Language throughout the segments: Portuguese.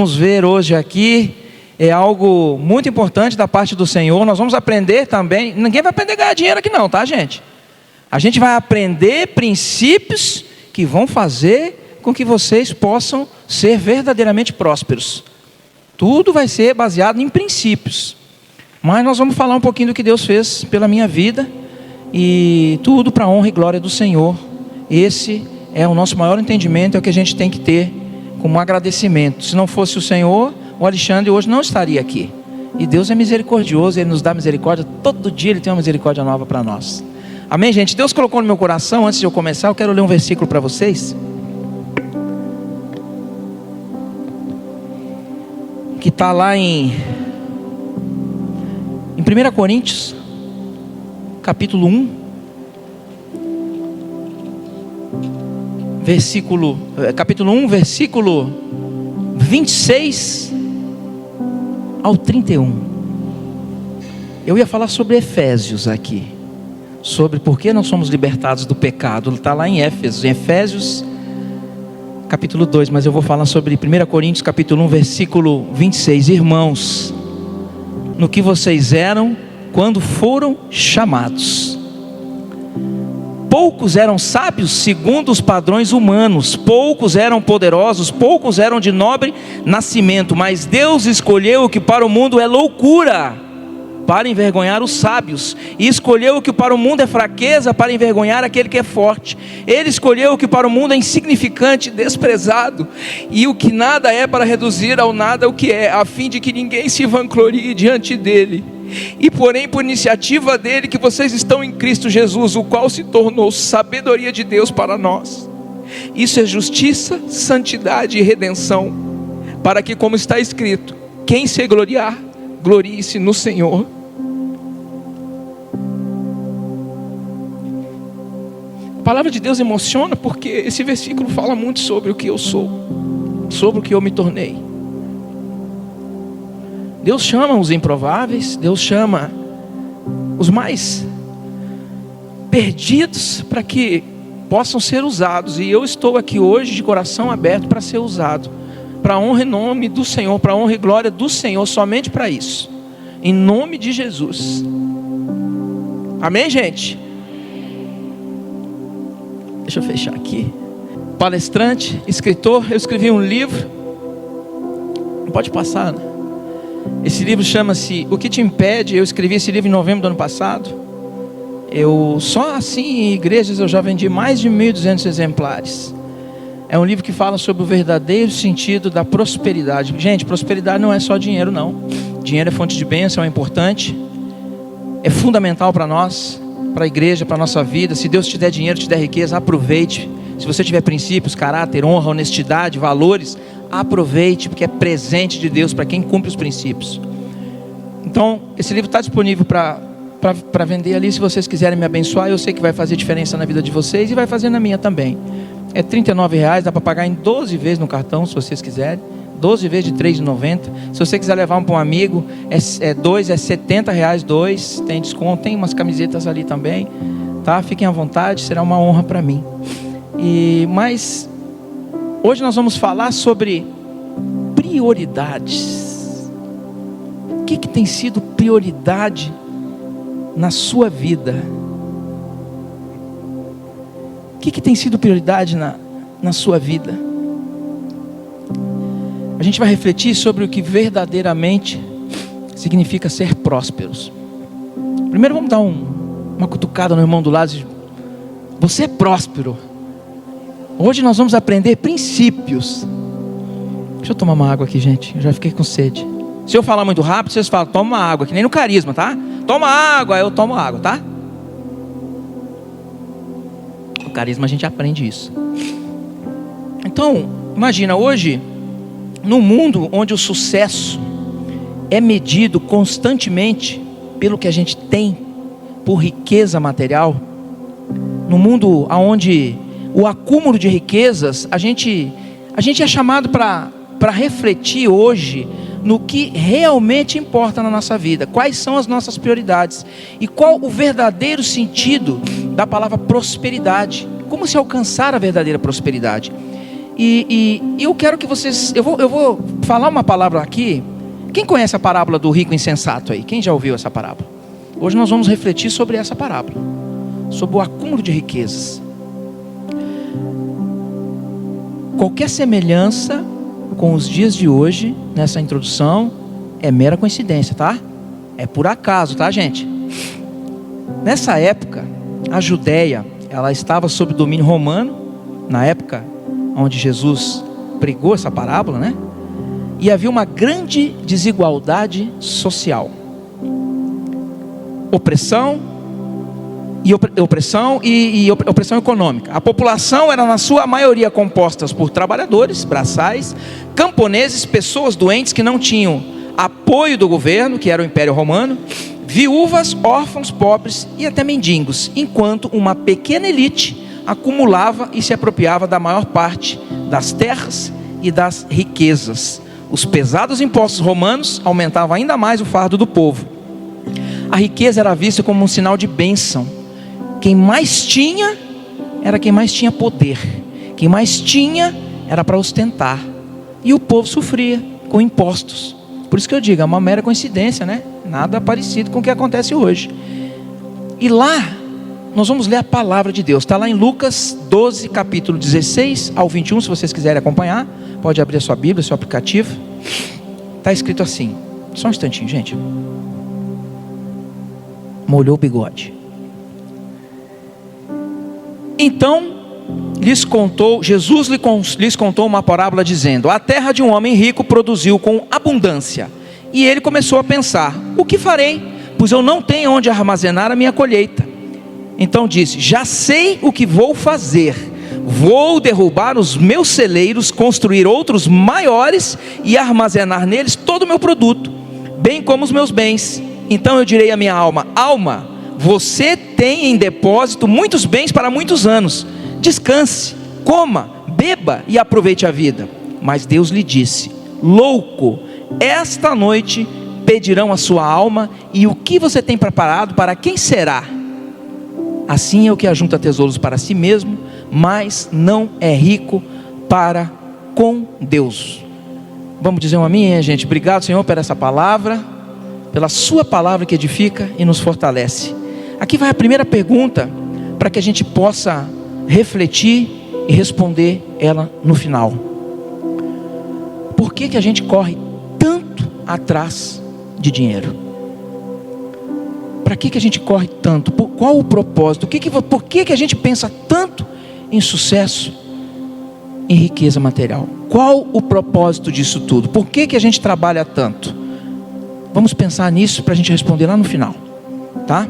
Vamos ver hoje aqui é algo muito importante da parte do Senhor. Nós vamos aprender também. Ninguém vai aprender a ganhar dinheiro aqui não, tá, gente? A gente vai aprender princípios que vão fazer com que vocês possam ser verdadeiramente prósperos. Tudo vai ser baseado em princípios. Mas nós vamos falar um pouquinho do que Deus fez pela minha vida, e tudo para a honra e glória do Senhor. Esse é o nosso maior entendimento, é o que a gente tem que ter como agradecimento. Se não fosse o Senhor, o Alexandre hoje não estaria aqui. E Deus é misericordioso, Ele nos dá misericórdia, todo dia Ele tem uma misericórdia nova para nós. Amém, gente? Deus colocou no meu coração, antes de eu começar, eu quero ler um versículo para vocês, que está lá em 1 Coríntios, capítulo 1, capítulo 1, versículo 26 ao 31. Eu ia falar sobre Efésios aqui, sobre por que nós somos libertados do pecado. Está lá em Efésios capítulo 2, mas eu vou falar sobre 1 Coríntios capítulo 1, versículo 26. Irmãos, no que vocês eram quando foram chamados, poucos eram sábios segundo os padrões humanos, poucos eram poderosos, poucos eram de nobre nascimento, mas Deus escolheu o que para o mundo é loucura, para envergonhar os sábios, e escolheu o que para o mundo é fraqueza, para envergonhar aquele que é forte. Ele escolheu o que para o mundo é insignificante, desprezado, e o que nada é, para reduzir ao nada o que é, a fim de que ninguém se vanglorie diante dele. E porém por iniciativa dele que vocês estão em Cristo Jesus, o qual se tornou sabedoria de Deus para nós. Isso é justiça, santidade e redenção, para que, como está escrito, quem se gloriar, glorie-se no Senhor. A palavra de Deus emociona porque esse versículo fala muito sobre o que eu sou, sobre o que eu me tornei. Deus chama os improváveis, Deus chama os mais perdidos para que possam ser usados. E eu estou aqui hoje de coração aberto para ser usado, para a honra e nome do Senhor, para a honra e glória do Senhor, somente para isso, em nome de Jesus. Amém, gente? Deixa eu fechar aqui. Palestrante, escritor, eu escrevi um livro. Pode passar, né? Esse livro chama-se O que te impede. Eu escrevi esse livro em novembro do ano passado. Só assim em igrejas eu já vendi mais de 1.200 exemplares. É um livro que fala sobre o verdadeiro sentido da prosperidade. Gente, prosperidade não é só dinheiro não. Dinheiro é fonte de bênção, é importante, é fundamental para nós, para a igreja, para a nossa vida. Se Deus te der dinheiro, te der riqueza, aproveite. Se você tiver princípios, caráter, honra, honestidade, valores, aproveite, porque é presente de Deus para quem cumpre os princípios. Então, esse livro está disponível para vender ali. Se vocês quiserem me abençoar, eu sei que vai fazer diferença na vida de vocês e vai fazer na minha também. É R$39, dá para pagar em 12 vezes no cartão, se vocês quiserem. 12 vezes de R$3,90. Se você quiser levar um para um amigo, é R$70 dois, tem desconto, tem umas camisetas ali também, tá? Fiquem à vontade, será uma honra para mim. Mas hoje nós vamos falar sobre prioridades. O que tem sido prioridade na sua vida? O que tem sido prioridade na sua vida? A gente vai refletir sobre o que verdadeiramente significa ser prósperos. Primeiro vamos dar uma cutucada no irmão do lado. Você é próspero. Hoje nós vamos aprender princípios. Deixa eu tomar uma água aqui, gente. Eu já fiquei com sede. Se eu falar muito rápido, vocês falam, toma uma água, que nem no carisma, tá? Toma água, eu tomo água, tá? No carisma a gente aprende isso. Então, imagina, hoje, no mundo onde o sucesso é medido constantemente pelo que a gente tem, por riqueza material, no mundo onde o acúmulo de riquezas, a gente é chamado para refletir hoje no que realmente importa na nossa vida, quais são as nossas prioridades e qual o verdadeiro sentido da palavra prosperidade, como se alcançar a verdadeira prosperidade. E eu quero que vocês, eu vou falar uma palavra aqui. Quem conhece a parábola do rico insensato aí? Quem já ouviu essa parábola? Hoje nós vamos refletir sobre essa parábola, sobre o acúmulo de riquezas. Qualquer semelhança com os dias de hoje, nessa introdução, é mera coincidência, tá? É por acaso, tá, gente? Nessa época, a Judéia, ela estava sob domínio romano, na época onde Jesus pregou essa parábola, né? E havia uma grande desigualdade social. Opressão e opressão econômica. A população era na sua maioria composta por trabalhadores, braçais, camponeses, pessoas doentes que não tinham apoio do governo, que era o Império Romano, viúvas, órfãos, pobres e até mendigos, enquanto uma pequena elite acumulava e se apropriava da maior parte das terras e das riquezas. Os pesados impostos romanos aumentavam ainda mais o fardo do povo. A riqueza era vista como um sinal de bênção. Quem mais tinha era quem mais tinha poder. Quem mais tinha era para ostentar. E o povo sofria com impostos. Por isso que eu digo, é uma mera coincidência, né? Nada parecido com o que acontece hoje. E lá, nós vamos ler a palavra de Deus. Está lá em Lucas 12, capítulo 16 ao 21, se vocês quiserem acompanhar. Pode abrir a sua Bíblia, seu aplicativo. Está escrito assim. Só um instantinho, gente. Molhou o bigode. Então, Jesus lhes contou uma parábola dizendo: a terra de um homem rico produziu com abundância. E ele começou a pensar: o que farei? Pois eu não tenho onde armazenar a minha colheita. Então disse: já sei o que vou fazer. Vou derrubar os meus celeiros, construir outros maiores e armazenar neles todo o meu produto, bem como os meus bens. Então eu direi à minha alma: alma, você tem em depósito muitos bens para muitos anos. Descanse, coma, beba e aproveite a vida. Mas Deus lhe disse: louco, esta noite pedirão a sua alma, e o que você tem preparado, para quem será? Assim é o que ajunta tesouros para si mesmo, mas não é rico para com Deus. Vamos dizer um amém, hein, gente? Obrigado, Senhor, por essa palavra, pela sua palavra que edifica e nos fortalece. Aqui vai a primeira pergunta, para que a gente possa refletir e responder ela no final. Por que a gente corre tanto atrás de dinheiro? Para que a gente corre tanto? Qual o propósito? Por que a gente pensa tanto em sucesso, em riqueza material? Qual o propósito disso tudo? Por que a gente trabalha tanto? Vamos pensar nisso para a gente responder lá no final, tá?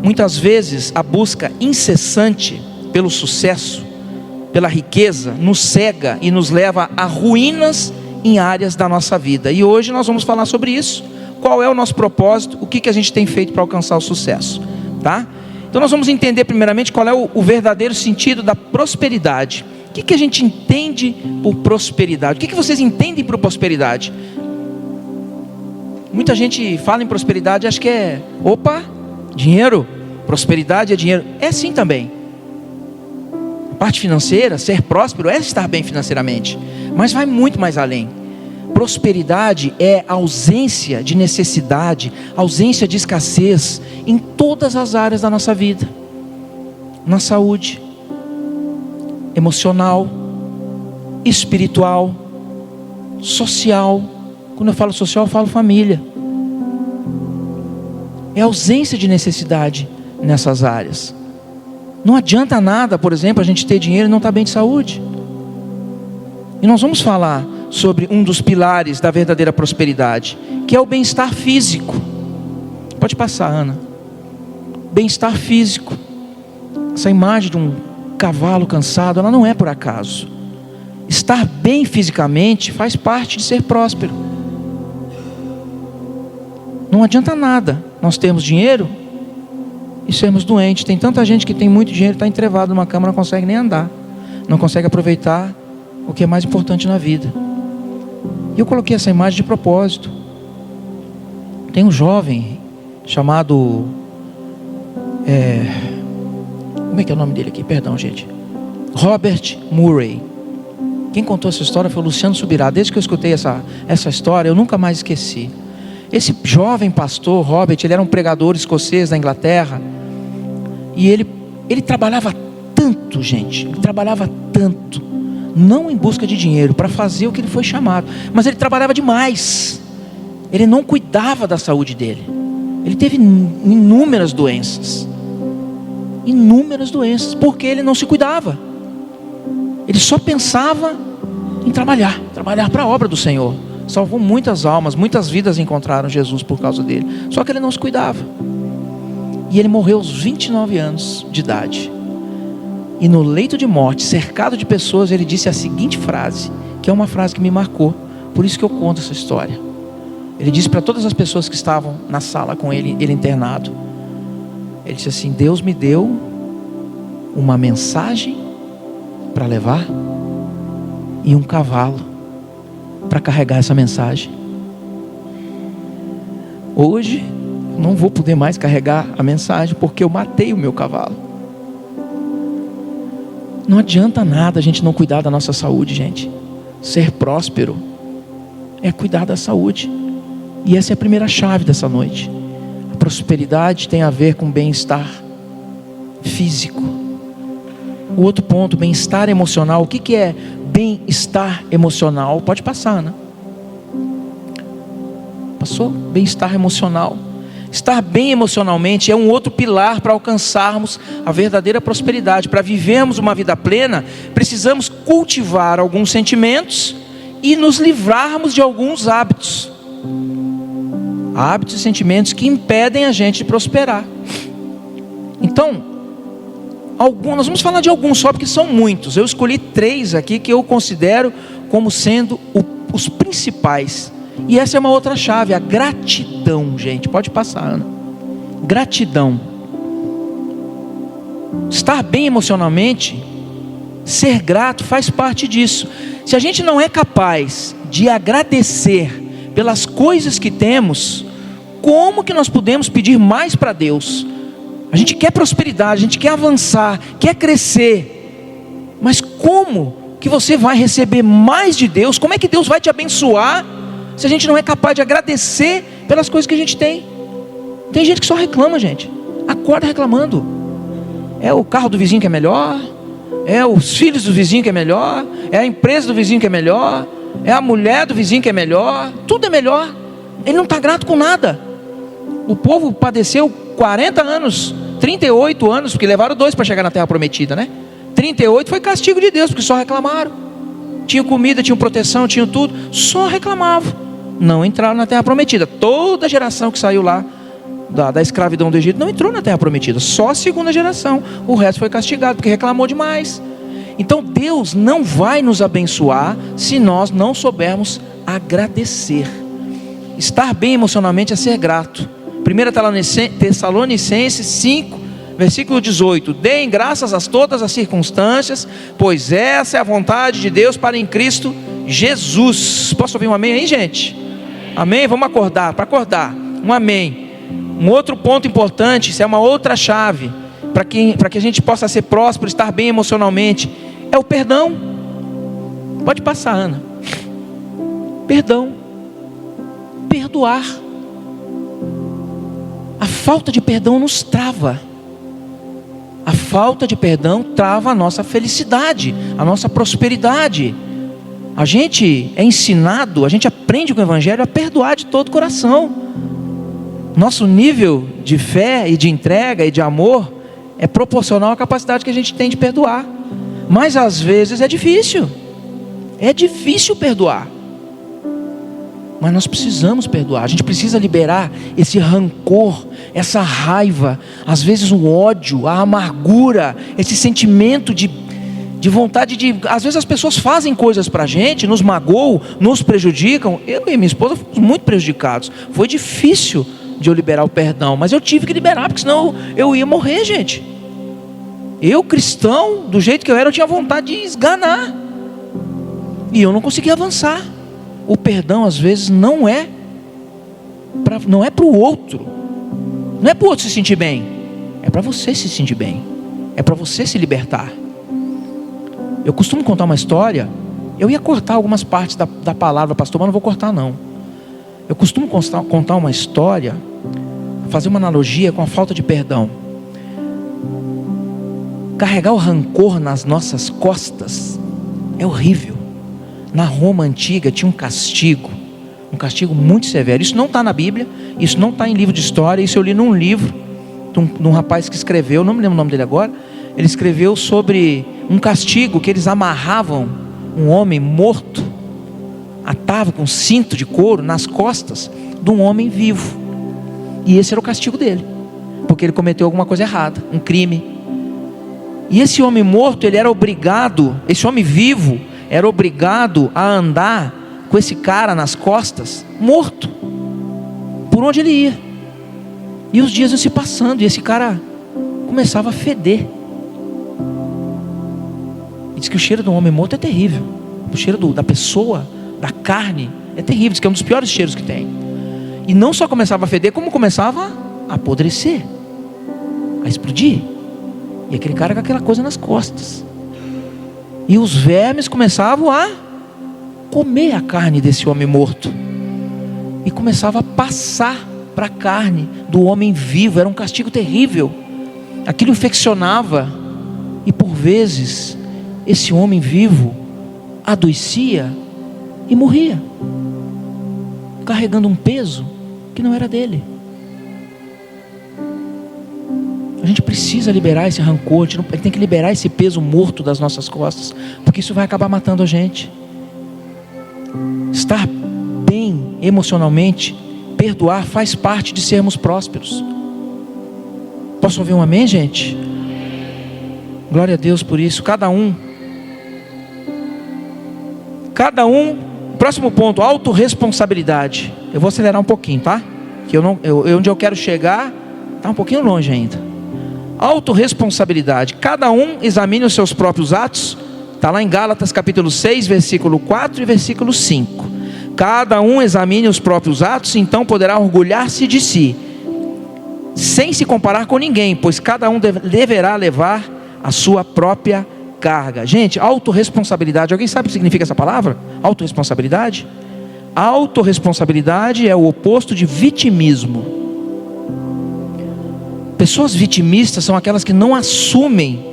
Muitas vezes a busca incessante pelo sucesso, pela riqueza, nos cega e nos leva a ruínas em áreas da nossa vida. E hoje nós vamos falar sobre isso. Qual é o nosso propósito? O que a gente tem feito para alcançar o sucesso, tá? Então nós vamos entender primeiramente qual é o verdadeiro sentido da prosperidade. O que a gente entende por prosperidade? O que vocês entendem por prosperidade? Muita gente fala em prosperidade, acha que é, dinheiro. Prosperidade é dinheiro. É sim também. A parte financeira, ser próspero é estar bem financeiramente, mas vai muito mais além. Prosperidade é ausência de necessidade, ausência de escassez em todas as áreas da nossa vida. Na saúde, emocional, espiritual, social. Quando eu falo social, eu falo família. É ausência de necessidade nessas áreas. Não adianta nada, por exemplo, a gente ter dinheiro e não estar bem de saúde. E nós vamos falar sobre um dos pilares da verdadeira prosperidade, que é o bem-estar físico. Pode passar, Ana. Bem-estar físico. Essa imagem de um cavalo cansado, ela não é por acaso. Estar bem fisicamente faz parte de ser próspero. Não adianta nada nós termos dinheiro e sermos doentes. Tem tanta gente que tem muito dinheiro, está entrevado numa cama, não consegue nem andar, não consegue aproveitar o que é mais importante na vida. E eu coloquei essa imagem de propósito. Tem um jovem chamado como é que é o nome dele aqui? Perdão, gente. Robert Murray. Quem contou essa história foi o Luciano Subirá. Desde que eu escutei essa história, eu nunca mais esqueci. Esse jovem pastor, Robert, ele era um pregador escocês da Inglaterra. E ele trabalhava tanto, gente. Ele trabalhava tanto. Não em busca de dinheiro, para fazer o que ele foi chamado. Mas ele trabalhava demais. Ele não cuidava da saúde dele. Ele teve inúmeras doenças. Inúmeras doenças. Porque ele não se cuidava. Ele só pensava em trabalhar para a obra do Senhor. Salvou muitas almas, muitas vidas encontraram Jesus por causa dele. Só que ele não se cuidava. E ele morreu aos 29 anos de idade. E no leito de morte, cercado de pessoas, ele disse a seguinte frase, que é uma frase que me marcou. Por isso que eu conto essa história. Ele disse para todas as pessoas que estavam na sala com ele internado. Ele disse assim: Deus me deu uma mensagem para levar e um cavalo para carregar essa mensagem. Hoje não vou poder mais carregar a mensagem porque eu matei o meu cavalo. Não adianta nada a gente não cuidar da nossa saúde, gente. Ser próspero é cuidar da saúde. E essa é a primeira chave dessa noite. A prosperidade tem a ver com bem-estar físico. O outro ponto, bem-estar emocional. O que é bem-estar emocional? Pode passar, né? Passou? Bem-estar emocional. Estar bem emocionalmente é um outro pilar para alcançarmos a verdadeira prosperidade. Para vivermos uma vida plena, precisamos cultivar alguns sentimentos e nos livrarmos de alguns hábitos. Hábitos e sentimentos que impedem a gente de prosperar. Então, nós vamos falar de alguns só, porque são muitos. Eu escolhi 3 aqui que eu considero como sendo os principais. E essa é uma outra chave, a gratidão, gente. Pode passar, Ana. Gratidão. Estar bem emocionalmente, ser grato faz parte disso. Se a gente não é capaz de agradecer pelas coisas que temos, como que nós podemos pedir mais para Deus? A gente quer prosperidade, a gente quer avançar, quer crescer. Mas como que você vai receber mais de Deus? Como é que Deus vai te abençoar se a gente não é capaz de agradecer pelas coisas que a gente tem? Tem gente que só reclama, gente. Acorda reclamando. É o carro do vizinho que é melhor, é os filhos do vizinho que é melhor, é a empresa do vizinho que é melhor, é a mulher do vizinho que é melhor. Tudo é melhor. Ele não está grato com nada. O povo padeceu 40 anos, 38 anos, porque levaram 2 para chegar na terra prometida, né? 38 foi castigo de Deus, porque só reclamaram. Tinham comida, tinham proteção, tinham tudo, só reclamavam. Não entraram na terra prometida. Toda a geração que saiu lá da escravidão do Egito não entrou na terra prometida. Só a segunda geração. O resto foi castigado, porque reclamou demais. Então Deus não vai nos abençoar se nós não soubermos agradecer. Estar bem emocionalmente é ser grato. 1 Tessalonicenses 5, versículo 18. Deem graças a todas as circunstâncias, pois essa é a vontade de Deus para em Cristo Jesus. Posso ouvir um amém aí, gente? Amém? Vamos acordar, para acordar. Um amém. Um outro ponto importante, isso é uma outra chave, para que a gente possa ser próspero, estar bem emocionalmente, é o perdão. Pode passar, Ana. Perdão. Perdoar. A falta de perdão nos trava. A falta de perdão trava a nossa felicidade, a nossa prosperidade. A gente é ensinado, a gente aprende com o Evangelho a perdoar de todo o coração. Nosso nível de fé e de entrega e de amor é proporcional à capacidade que a gente tem de perdoar. Mas às vezes é difícil. É difícil perdoar. Mas nós precisamos perdoar. A gente precisa liberar esse rancor, essa raiva, às vezes o ódio, a amargura, esse sentimento de vontade de... Às vezes as pessoas fazem coisas pra gente, nos magoam, nos prejudicam. Eu e minha esposa fomos muito prejudicados. Foi difícil de eu liberar o perdão, mas eu tive que liberar, porque senão eu ia morrer, gente. Eu, cristão, do jeito que eu era, eu tinha vontade de esganar. E eu não conseguia avançar. O perdão às vezes não é para o outro. Não é para o outro se sentir bem. É para você se sentir bem. É para você se libertar. Eu costumo contar uma história Eu ia cortar algumas partes da palavra, pastor, mas não vou cortar não. Eu costumo contar uma história, fazer uma analogia com a falta de perdão. Carregar o rancor nas nossas costas é horrível. Na Roma antiga tinha um castigo muito severo. Isso não está na Bíblia, isso não está em livro de história. Isso eu li num livro de um rapaz que escreveu, não me lembro o nome dele agora. Ele escreveu sobre um castigo que eles amarravam um homem morto, atavam com cinto de couro nas costas de um homem vivo. E esse era o castigo dele, porque ele cometeu alguma coisa errada, um crime. E esse homem morto, esse homem vivo era obrigado a andar com esse cara nas costas, morto, por onde ele ia. E os dias iam se passando, e esse cara começava a feder. E diz que o cheiro de um homem morto é terrível. O cheiro da pessoa, da carne, é terrível. Diz que é um dos piores cheiros que tem. E não só começava a feder, como começava a apodrecer, a explodir. E aquele cara com aquela coisa nas costas. E os vermes começavam a comer a carne desse homem morto. E começava a passar para a carne do homem vivo. Era um castigo terrível. Aquilo infeccionava. E por vezes, esse homem vivo adoecia e morria, carregando um peso que não era dele. A gente precisa liberar esse rancor, a gente tem que liberar esse peso morto das nossas costas, porque isso vai acabar matando a gente. Estar bem emocionalmente, perdoar, faz parte de sermos prósperos. Posso ouvir um amém, gente? Glória a Deus por isso. Cada um, próximo ponto, autorresponsabilidade. Eu vou acelerar um pouquinho, tá? Que onde eu quero chegar está um pouquinho longe ainda. Autorresponsabilidade. Cada um examine os seus próprios atos. Está lá em Gálatas capítulo 6, versículo 4 e versículo 5. Cada um examine os próprios atos, então poderá orgulhar-se de si, sem se comparar com ninguém, pois cada um deverá levar a sua própria carga. Gente, autorresponsabilidade. Alguém sabe o que significa essa palavra? Autorresponsabilidade? Autorresponsabilidade é o oposto de vitimismo. Pessoas vitimistas são aquelas que não assumem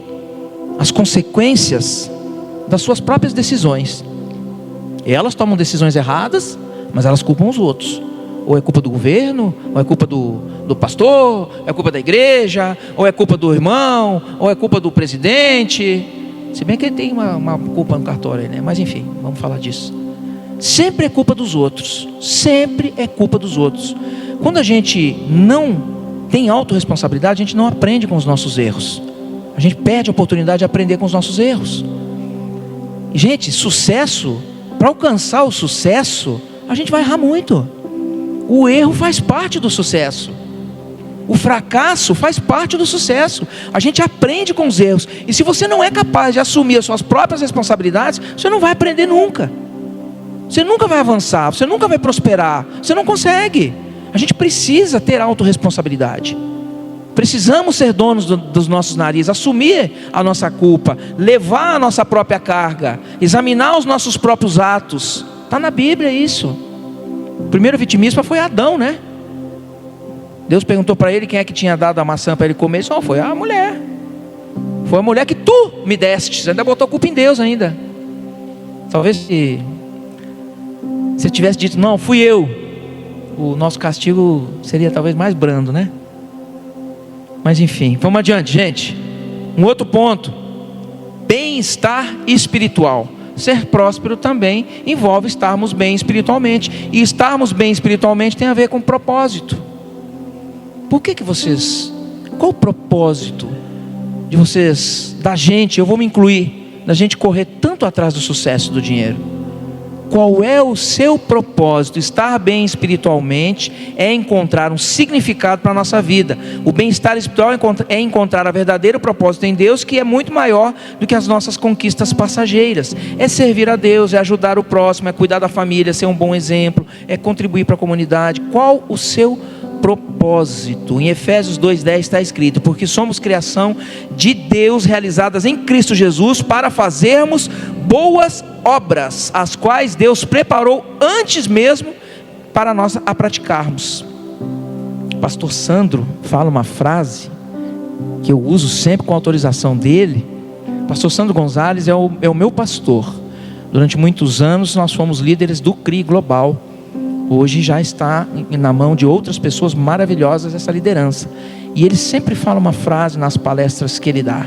as consequências das suas próprias decisões. Elas tomam decisões erradas, mas elas culpam os outros. Ou é culpa do governo, ou é culpa do pastor, é culpa da igreja, ou é culpa do irmão, ou é culpa do presidente. Se bem que ele tem uma culpa no cartório aí, né? Mas enfim, vamos falar disso. Sempre é culpa dos outros. Sempre é culpa dos outros. Quando a gente não tem autorresponsabilidade, a gente não aprende com os nossos erros. A gente perde a oportunidade de aprender com os nossos erros. E, gente, sucesso, para alcançar o sucesso, a gente vai errar muito. O erro faz parte do sucesso. O fracasso faz parte do sucesso. A gente aprende com os erros. E se você não é capaz de assumir as suas próprias responsabilidades, você não vai aprender nunca. Você nunca vai avançar, você nunca vai prosperar. Você não consegue. A gente precisa ter autorresponsabilidade. Precisamos ser donos dos nossos narizes, assumir a nossa culpa, levar a nossa própria carga, examinar os nossos próprios atos. Está na Bíblia isso. O primeiro vitimista foi Adão, né? Deus perguntou para ele quem é que tinha dado a maçã para ele comer. Ele disse, foi a mulher. Foi a mulher que tu me deste. Você ainda botou a culpa em Deus ainda. Talvez se você tivesse dito, não, fui eu, o nosso castigo seria talvez mais brando, né? Mas enfim, vamos adiante, gente. Um outro ponto: bem-estar espiritual. Ser próspero também envolve estarmos bem espiritualmente. E estarmos bem espiritualmente tem a ver com propósito. Por que vocês... Qual o propósito de vocês, da gente, eu vou me incluir, da gente correr tanto atrás do sucesso, do dinheiro? Qual é o seu propósito? Estar bem espiritualmente é encontrar um significado para a nossa vida. O bem-estar espiritual é encontrar a verdadeiro propósito em Deus, que é muito maior do que as nossas conquistas passageiras. É servir a Deus, é ajudar o próximo, é cuidar da família, ser um bom exemplo, é contribuir para a comunidade. Qual o seu propósito. Em Efésios 2:10 está escrito: porque somos criação de Deus, realizadas em Cristo Jesus, para fazermos boas obras, as quais Deus preparou antes mesmo para nós a praticarmos. O pastor Sandro fala uma frase que eu uso sempre com autorização dele. O pastor Sandro Gonzalez é o meu pastor. Durante muitos anos nós fomos líderes do CRI Global. Hoje já está na mão de outras pessoas maravilhosas essa liderança. E ele sempre fala uma frase nas palestras que ele dá.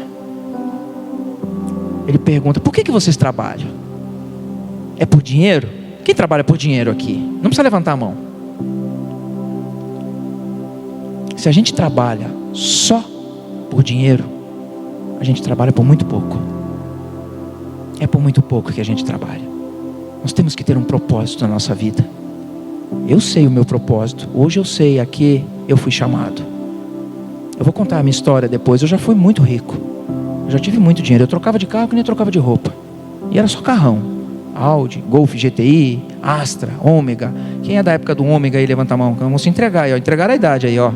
Ele pergunta: por que vocês trabalham? É por dinheiro? Quem trabalha por dinheiro aqui? Não precisa levantar a mão. Se a gente trabalha só por dinheiro, a gente trabalha por muito pouco. É por muito pouco que a gente trabalha. Nós temos que ter um propósito na nossa vida. Eu sei o meu propósito. Hoje eu sei a que eu fui chamado. Eu vou contar a minha história depois. Eu já fui muito rico. Eu já tive muito dinheiro. Eu trocava de carro que nem trocava de roupa. E era só carrão. Audi, Golf GTI, Astra, Ômega. Quem é da época do Ômega aí, levanta a mão. Vamos se entregar aí, ó. Entregar a idade aí, ó.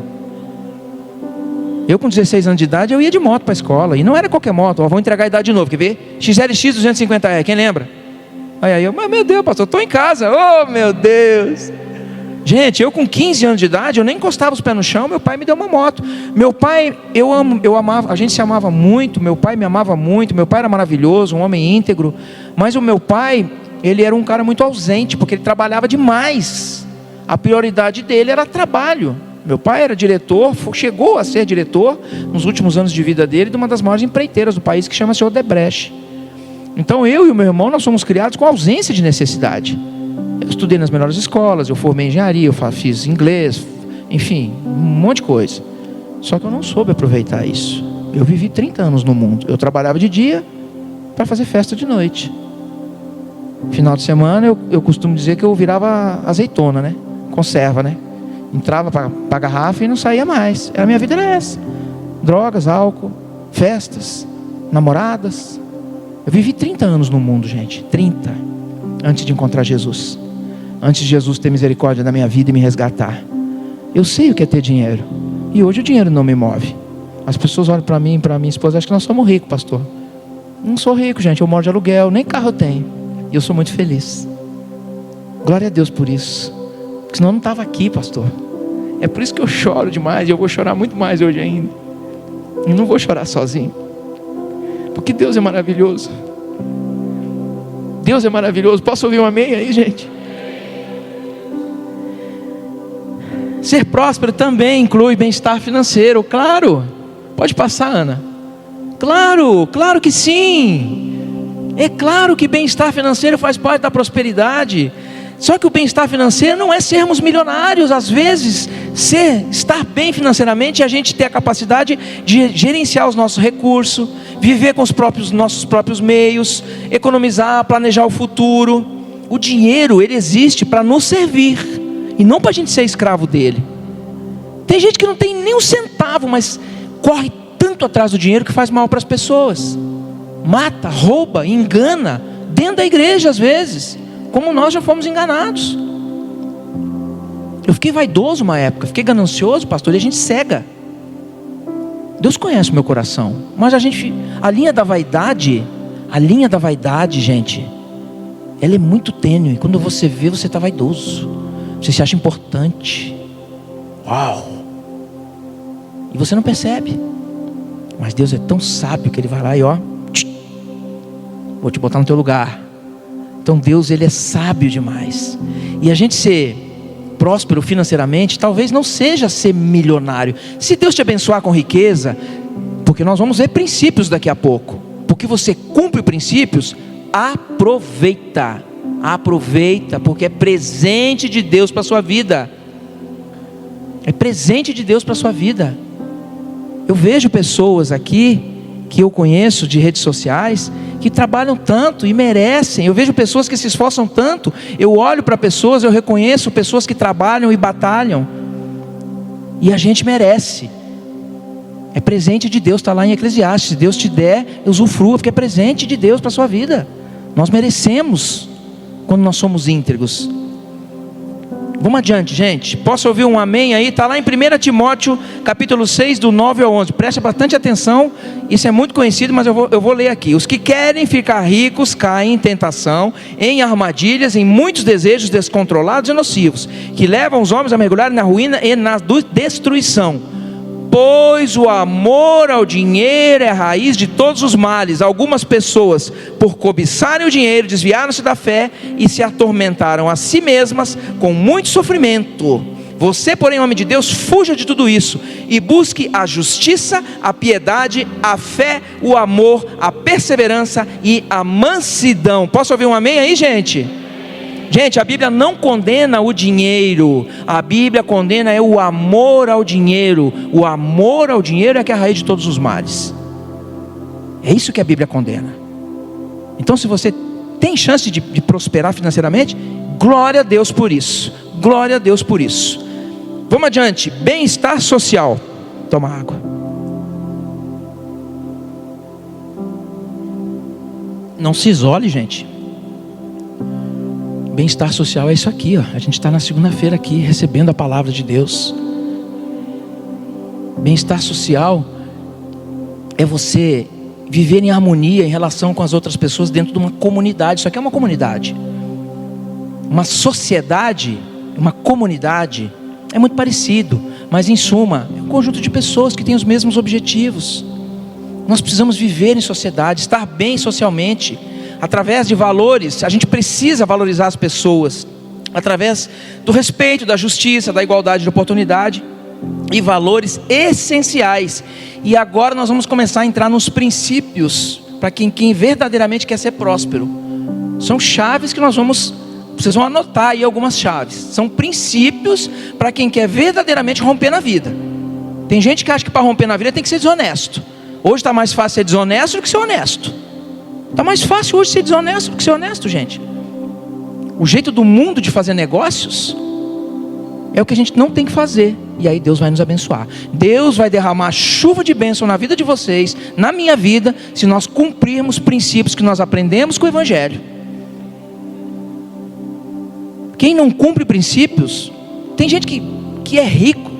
Eu com 16 anos de idade, eu ia de moto para a escola. E não era qualquer moto, ó. Vou entregar a idade de novo, quer ver? XLX 250E, quem lembra? Aí eu, mas meu Deus, pastor, eu estou em casa. Oh, meu Deus. Gente, eu com 15 anos de idade, eu nem encostava os pés no chão. Meu pai me deu uma moto. Meu pai, eu amava, a gente se amava muito. Meu pai me amava muito. Meu pai era maravilhoso, um homem íntegro. Mas o meu pai, ele era um cara muito ausente, porque ele trabalhava demais. A prioridade dele era trabalho. Meu pai era diretor, chegou a ser diretor nos últimos anos de vida dele de uma das maiores empreiteiras do país, que chama-se Odebrecht. Então eu e o meu irmão, nós fomos criados com ausência de necessidade. Eu estudei nas melhores escolas, eu formei engenharia, eu fiz inglês, enfim, um monte de coisa. Só que eu não soube aproveitar isso. Eu vivi 30 anos no mundo. Eu trabalhava de dia para fazer festa de noite. Final de semana eu costumo dizer que eu virava azeitona, né? Conserva, né? Entrava para a garrafa e não saía mais. A minha vida era essa: drogas, álcool, festas, namoradas. Eu vivi 30 anos no mundo, gente. 30. Antes de encontrar Jesus. Antes de Jesus ter misericórdia da minha vida e me resgatar. Eu sei o que é ter dinheiro. E hoje o dinheiro não me move. As pessoas olham para mim e para minha esposa, acham que nós somos ricos, pastor. Não sou rico, gente. Eu moro de aluguel, nem carro eu tenho. E eu sou muito feliz. Glória a Deus por isso. Porque senão eu não estava aqui, pastor. É por isso que eu choro demais. E eu vou chorar muito mais hoje ainda. E não vou chorar sozinho. Porque Deus é maravilhoso. Deus é maravilhoso. Posso ouvir um amém aí, gente? Ser próspero também inclui bem-estar financeiro. Claro. Pode passar, Ana. Claro, claro que sim. É claro que bem-estar financeiro faz parte da prosperidade. Só que o bem-estar financeiro não é sermos milionários. Às vezes, estar bem financeiramente é a gente ter a capacidade de gerenciar os nossos recursos, viver com os nossos próprios meios, economizar, planejar o futuro. O dinheiro, ele existe para nos servir e não para a gente ser escravo dele. Tem gente que não tem nem um centavo, mas corre tanto atrás do dinheiro que faz mal para as pessoas. Mata, rouba, engana, dentro da igreja às vezes, como nós já fomos enganados. Eu fiquei vaidoso uma época, fiquei ganancioso, pastor, e a gente cega. Deus conhece o meu coração, mas a linha da vaidade, gente, ela é muito tênue. Quando você vê, você está vaidoso, você se acha importante. Uau! E você não percebe. Mas Deus é tão sábio que Ele vai lá e ó, vou te botar no teu lugar. Então Deus, Ele é sábio demais. E a gente ser próspero financeiramente, talvez não seja ser milionário. Se Deus te abençoar com riqueza, porque nós vamos ver princípios daqui a pouco, porque você cumpre princípios, aproveita, porque é presente de Deus para a sua vida. É presente de Deus para a sua vida. Eu vejo pessoas aqui que eu conheço de redes sociais que trabalham tanto e merecem. Eu vejo pessoas que se esforçam tanto. Eu olho para pessoas, eu reconheço pessoas que trabalham e batalham, e a gente merece. É presente de Deus, está lá em Eclesiastes. Se Deus te der, usufrua, porque é presente de Deus para a sua vida. Nós merecemos quando nós somos íntegros. Vamos adiante, gente. Posso ouvir um amém aí? Está lá em 1 Timóteo, capítulo 6, do 9 ao 11. Preste bastante atenção. Isso é muito conhecido, mas eu vou ler aqui. Os que querem ficar ricos caem em tentação, em armadilhas, em muitos desejos descontrolados e nocivos, que levam os homens a mergulharem na ruína e na destruição. Pois o amor ao dinheiro é a raiz de todos os males. Algumas pessoas, por cobiçarem o dinheiro, desviaram-se da fé e se atormentaram a si mesmas com muito sofrimento. Você, porém, homem de Deus, fuja de tudo isso e busque a justiça, a piedade, a fé, o amor, a perseverança e a mansidão. Posso ouvir um amém aí, gente? Gente, a Bíblia não condena o dinheiro, a Bíblia condena o amor ao dinheiro. O amor ao dinheiro é que é a raiz de todos os males. É isso que a Bíblia condena. Então, se você tem chance de prosperar financeiramente, glória a Deus por isso. Glória a Deus por isso. Vamos adiante. Bem-estar social. Toma água. Não se isole, gente. Bem-estar social é isso aqui, ó. A gente está na segunda-feira aqui, recebendo a palavra de Deus. Bem-estar social é você viver em harmonia em relação com as outras pessoas dentro de uma comunidade. Isso aqui é uma comunidade. Uma sociedade, uma comunidade, é muito parecido, mas em suma, é um conjunto de pessoas que têm os mesmos objetivos. Nós precisamos viver em sociedade, estar bem socialmente. Através de valores, a gente precisa valorizar as pessoas, através do respeito, da justiça, da igualdade de oportunidade e valores essenciais. E agora nós vamos começar a entrar nos princípios para quem verdadeiramente quer ser próspero. São chaves que vocês vão anotar aí algumas chaves. São princípios para quem quer verdadeiramente romper na vida. Tem gente que acha que para romper na vida tem que ser desonesto. Hoje está mais fácil ser desonesto do que ser honesto. Está mais fácil hoje ser desonesto do que ser honesto, gente. O jeito do mundo de fazer negócios é o que a gente não tem que fazer. E aí Deus vai nos abençoar. Deus vai derramar chuva de bênção na vida de vocês, na minha vida, se nós cumprirmos princípios que nós aprendemos com o Evangelho. Quem não cumpre princípios, tem gente que é rico,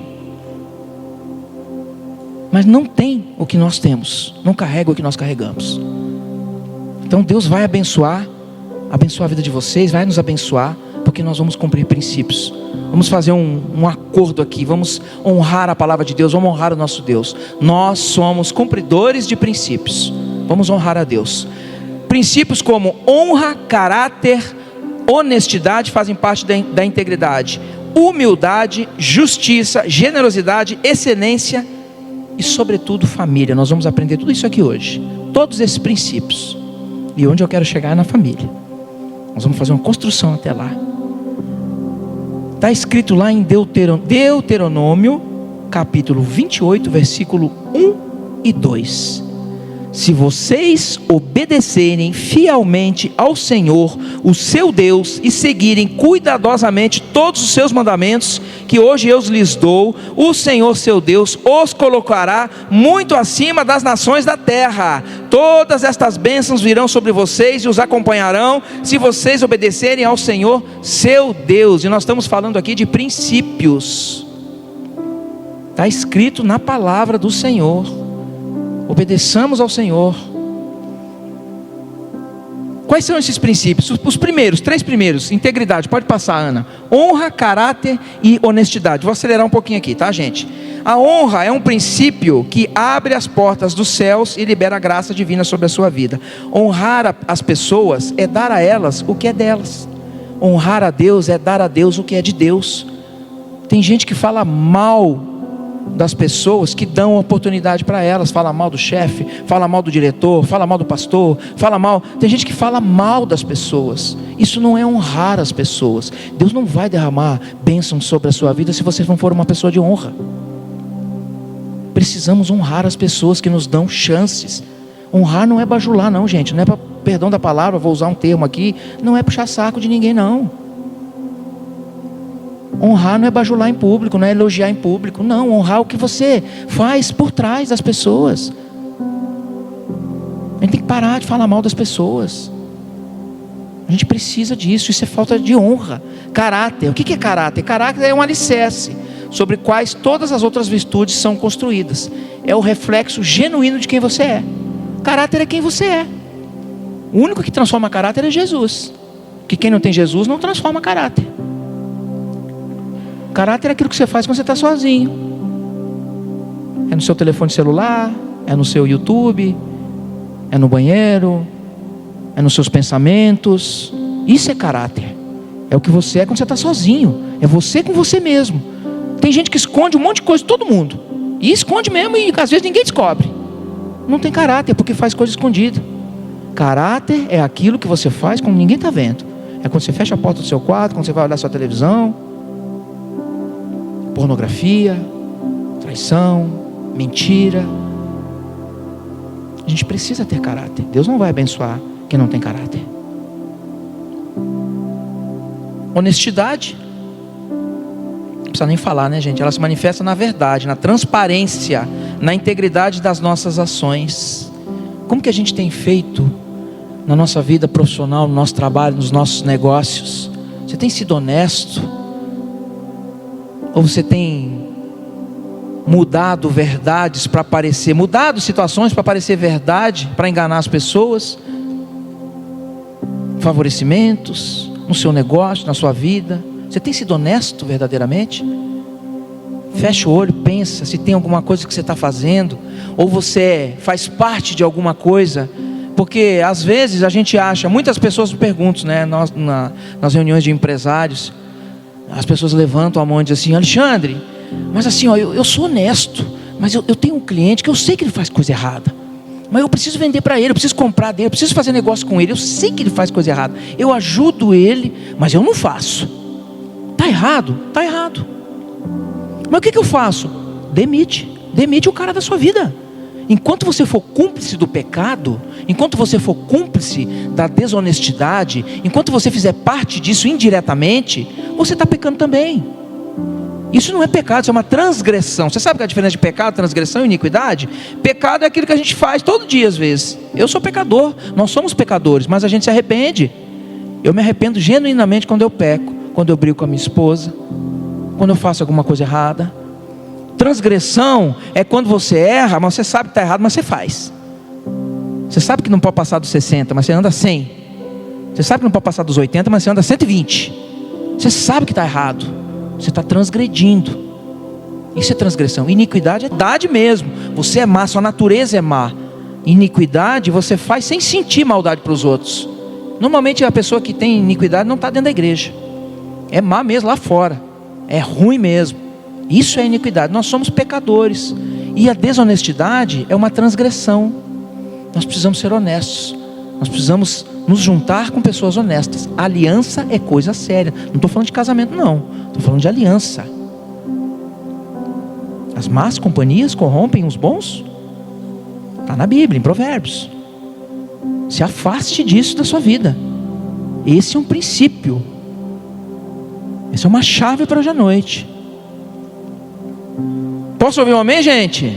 mas não tem o que nós temos, não carrega o que nós carregamos. Então Deus vai abençoar a vida de vocês, vai nos abençoar, porque nós vamos cumprir princípios. Vamos fazer um acordo aqui, vamos honrar a palavra de Deus, vamos honrar o nosso Deus. Nós somos cumpridores de princípios, vamos honrar a Deus. Princípios como honra, caráter, honestidade fazem parte da integridade. Humildade, justiça, generosidade, excelência e sobretudo família. Nós vamos aprender tudo isso aqui hoje, todos esses princípios. E onde eu quero chegar é na família. Nós vamos fazer uma construção até lá. Está escrito lá em Deuteronômio, capítulo 28, versículo 1 e 2. Se vocês obedecerem fielmente ao Senhor, o seu Deus, e seguirem cuidadosamente todos os seus mandamentos, que hoje eu lhes dou, o Senhor seu Deus os colocará muito acima das nações da terra. Todas estas bênçãos virão sobre vocês e os acompanharão, se vocês obedecerem ao Senhor seu Deus. E nós estamos falando aqui de princípios. Está escrito na palavra do Senhor. Obedeçamos ao Senhor. Quais são esses princípios? Os primeiros, 3 primeiros. Integridade, pode passar, Ana. Honra, caráter e honestidade. Vou acelerar um pouquinho aqui, tá, gente? A honra é um princípio que abre as portas dos céus e libera a graça divina sobre a sua vida. Honrar as pessoas é dar a elas o que é delas. Honrar a Deus é dar a Deus o que é de Deus. Tem gente que fala mal das pessoas, que dão oportunidade para elas, fala mal do chefe, fala mal do diretor, fala mal do pastor, fala mal. Tem gente que fala mal das pessoas. Isso não é honrar as pessoas. Deus não vai derramar bênção sobre a sua vida se você não for uma pessoa de honra. Precisamos honrar as pessoas que nos dão chances. Honrar não é bajular não, gente. Não é para, perdão da palavra, vou usar um termo aqui, não é puxar saco de ninguém não. Honrar não é bajular em público, não é elogiar em público. Não, honrar o que você faz por trás das pessoas. A gente tem que parar de falar mal das pessoas. A gente precisa disso. Isso é falta de honra. Caráter. O que é caráter? Caráter é um alicerce sobre quais todas as outras virtudes são construídas. É o reflexo genuíno de quem você é. Caráter é quem você é. O único que transforma caráter é Jesus. Porque quem não tem Jesus não transforma caráter. Caráter é aquilo que você faz quando você está sozinho. É no seu telefone celular, é no seu YouTube, é no banheiro, é nos seus pensamentos. Isso é caráter. É o que você é quando você está sozinho. É você com você mesmo. Tem gente que esconde um monte de coisa de todo mundo. E esconde mesmo e às vezes ninguém descobre. Não tem caráter porque faz coisa escondida. Caráter é aquilo que você faz quando ninguém está vendo. É quando você fecha a porta do seu quarto, quando você vai olhar sua televisão. Pornografia, traição, mentira. A gente precisa ter caráter. Deus não vai abençoar quem não tem caráter. Honestidade. Não precisa nem falar, né, gente? Ela se manifesta na verdade, na transparência, na integridade das nossas ações. Como que a gente tem feito na nossa vida profissional, no nosso trabalho, nos nossos negócios? Você tem sido honesto? Ou você tem mudado verdades para parecer, mudado situações para parecer verdade, para enganar as pessoas? Favorecimentos no seu negócio, na sua vida. Você tem sido honesto verdadeiramente? Fecha o olho, pensa se tem alguma coisa que você está fazendo, ou você faz parte de alguma coisa. Porque às vezes a gente acha, muitas pessoas me perguntam, né, nas reuniões de empresários, as pessoas levantam a mão e dizem assim: Alexandre, mas assim, ó, eu sou honesto, mas eu tenho um cliente que eu sei que ele faz coisa errada, mas eu preciso vender para ele, eu preciso comprar dele, eu preciso fazer negócio com ele, eu sei que ele faz coisa errada, eu ajudo ele, mas eu não faço. Está errado? Está errado. Mas o que eu faço? Demite o cara da sua vida. Enquanto você for cúmplice do pecado, enquanto você for cúmplice da desonestidade, enquanto você fizer parte disso indiretamente, você está pecando também. Isso não é pecado, isso é uma transgressão. Você sabe qual é a diferença de pecado, transgressão e iniquidade? Pecado é aquilo que a gente faz todo dia às vezes. Eu sou pecador, nós somos pecadores, mas a gente se arrepende. Eu me arrependo genuinamente quando eu peco, quando eu brigo com a minha esposa, quando eu faço alguma coisa errada. Transgressão é quando você erra, mas você sabe que está errado, mas você faz. Você sabe que não pode passar dos 60, mas você anda 100. Você sabe que não pode passar dos 80, mas você anda 120. Você sabe que está errado. Você está transgredindo. Isso é transgressão. Iniquidade é idade mesmo. Você é má, sua natureza é má. Iniquidade você faz sem sentir maldade para os outros. Normalmente a pessoa que tem iniquidade não está dentro da igreja. É má mesmo lá fora. É ruim mesmo. Isso é iniquidade. Nós somos pecadores. E a desonestidade é uma transgressão. Nós precisamos ser honestos. Nós precisamos nos juntar com pessoas honestas. A aliança é coisa séria. Não estou falando de casamento não. Estou falando de aliança. As más companhias corrompem os bons. Está na Bíblia, em Provérbios. Se afaste disso da sua vida. Esse é um princípio. Essa é uma chave para hoje à noite. Posso ouvir um amém, gente?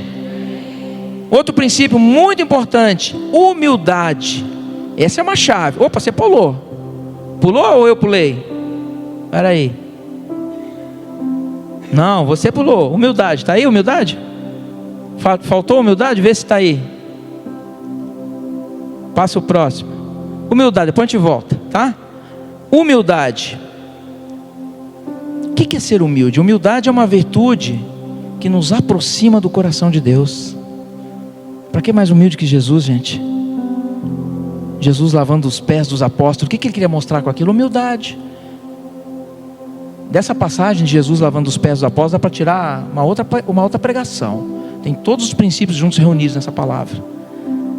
Outro princípio muito importante: humildade. Essa é uma chave. Opa, você pulou. Pulou ou eu pulei? Espera aí. Não, você pulou. Humildade, está aí humildade? Faltou humildade? Vê se está aí. Passa o próximo. Humildade, depois a gente volta, tá? Humildade. O que é ser humilde? Humildade é uma virtude que nos aproxima do coração de Deus. Para que mais humilde que Jesus, gente? Jesus lavando os pés dos apóstolos. O que ele queria mostrar com aquilo? Humildade. Dessa passagem de Jesus lavando os pés dos apóstolos dá para tirar uma outra pregação. Tem todos os princípios juntos reunidos nessa palavra.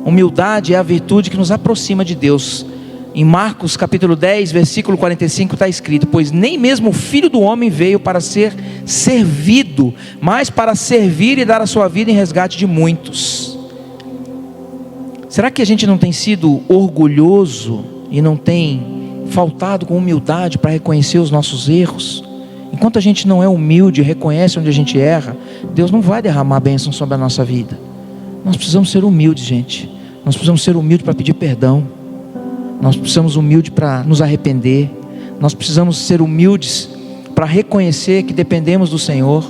Humildade é a virtude que nos aproxima de Deus. Em Marcos capítulo 10, versículo 45 está escrito: pois nem mesmo o Filho do Homem veio para ser servido, mas para servir e dar a sua vida em resgate de muitos. Será que a gente não tem sido orgulhoso e não tem faltado com humildade para reconhecer os nossos erros? Enquanto a gente não é humilde e reconhece onde a gente erra, Deus não vai derramar bênção sobre a nossa vida. Nós precisamos ser humildes, gente. Nós precisamos ser humildes para pedir perdão. Nós precisamos humilde para nos arrepender. Nós precisamos ser humildes para reconhecer que dependemos do Senhor.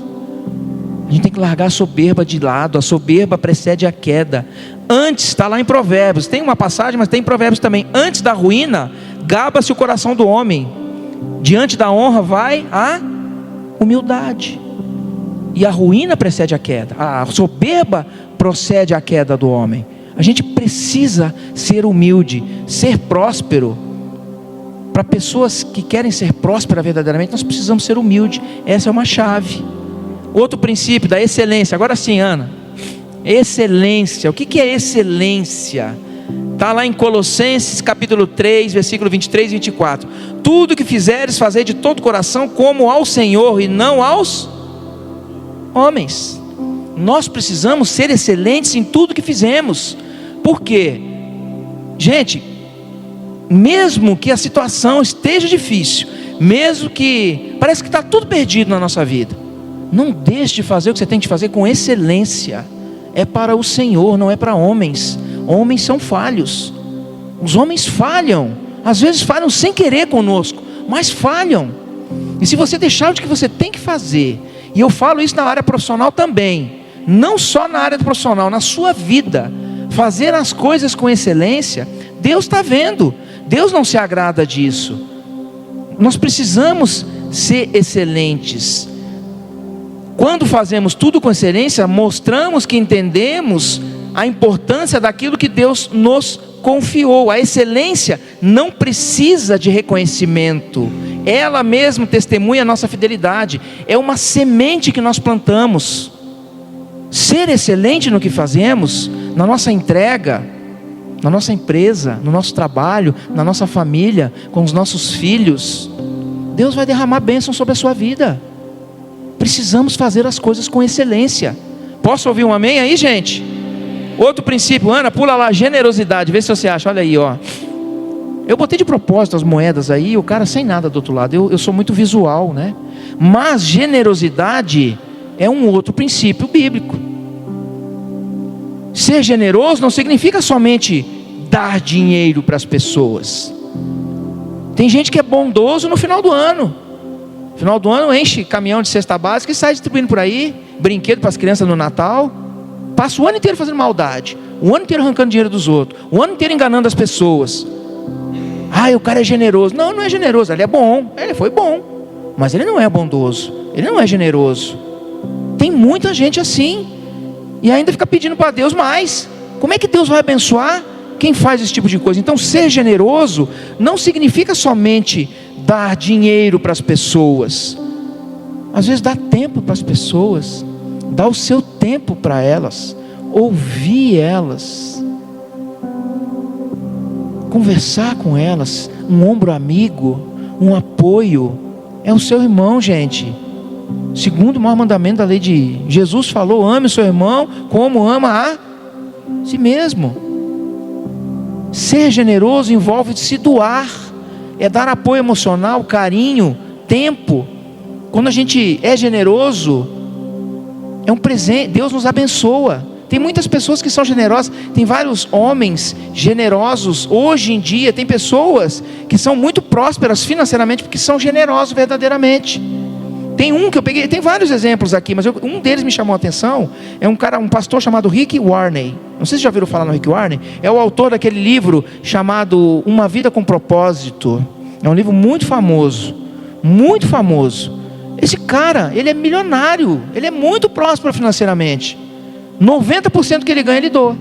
A gente tem que largar a soberba de lado. A soberba precede a queda. Antes, está lá em Provérbios, tem uma passagem, mas tem em Provérbios também. Antes da ruína, gaba-se o coração do homem. Diante da honra vai a humildade. E a ruína precede a queda. A soberba procede à queda do homem. A gente precisa ser humilde, ser próspero. Para pessoas que querem ser prósperas verdadeiramente, nós precisamos ser humildes. Essa é uma chave. Outro princípio da excelência. Agora sim, Ana. Excelência. O que é excelência? Está lá em Colossenses capítulo 3, versículo 23 e 24. Tudo que fizeres, fazei de todo o coração, como ao Senhor e não aos homens. Nós precisamos ser excelentes em tudo que fizemos. Por quê? Gente, mesmo que a situação esteja difícil, mesmo que parece que está tudo perdido na nossa vida, não deixe de fazer o que você tem que fazer com excelência. É para o Senhor, não é para homens. Homens são falhos. Os homens falham. Às vezes falham sem querer conosco, mas falham. E se você deixar o que você tem que fazer, e eu falo isso na área profissional também, não só na área profissional, na sua vida, fazer as coisas com excelência, Deus está vendo. Deus não se agrada disso. Nós precisamos ser excelentes. Quando fazemos tudo com excelência, mostramos que entendemos a importância daquilo que Deus nos confiou. A excelência não precisa de reconhecimento. Ela mesma testemunha a nossa fidelidade. É uma semente que nós plantamos. Ser excelente no que fazemos, na nossa entrega, na nossa empresa, no nosso trabalho, na nossa família, com os nossos filhos, Deus vai derramar bênção sobre a sua vida. Precisamos fazer as coisas com excelência. Posso ouvir um amém aí, gente? Outro princípio, Ana, pula lá, generosidade. Vê se você acha, olha aí, ó. Eu botei de propósito as moedas aí, o cara sem nada do outro lado. Eu sou muito visual, né? Mas generosidade é um outro princípio bíblico. Ser generoso não significa somente dar dinheiro para as pessoas. Tem gente que é bondoso no final do ano. No final do ano enche caminhão de cesta básica e sai distribuindo por aí brinquedo para as crianças no Natal. Passa o ano inteiro fazendo maldade, o ano inteiro arrancando dinheiro dos outros, o ano inteiro enganando as pessoas. O cara é generoso. Não, não é generoso, ele é bom, ele foi bom, mas ele não é bondoso, ele não é generoso. Tem muita gente assim, e ainda fica pedindo para Deus mais. Como é que Deus vai abençoar quem faz esse tipo de coisa? Então, ser generoso não significa somente dar dinheiro para as pessoas. Às vezes dá tempo para as pessoas, dá o seu tempo para elas, ouvir elas, conversar com elas, um ombro amigo, um apoio. É o seu irmão, gente. Segundo o maior mandamento da lei de Jesus falou: ame o seu irmão como ama a si mesmo. Ser generoso envolve se doar, é dar apoio emocional, carinho, tempo. Quando a gente é generoso, é um presente. Deus nos abençoa. Tem muitas pessoas que são generosas. Tem vários homens generosos. Hoje em dia tem pessoas que são muito prósperas financeiramente porque são generosos verdadeiramente. Tem um que eu peguei, tem vários exemplos aqui, mas um deles me chamou a atenção. É um pastor chamado Rick Warren. Não sei se já ouviram falar no Rick Warren. É o autor daquele livro chamado Uma Vida com Propósito. É um livro muito famoso, muito famoso. Esse cara, ele é milionário, ele é muito próspero financeiramente. 90% do que ele ganha, ele doa.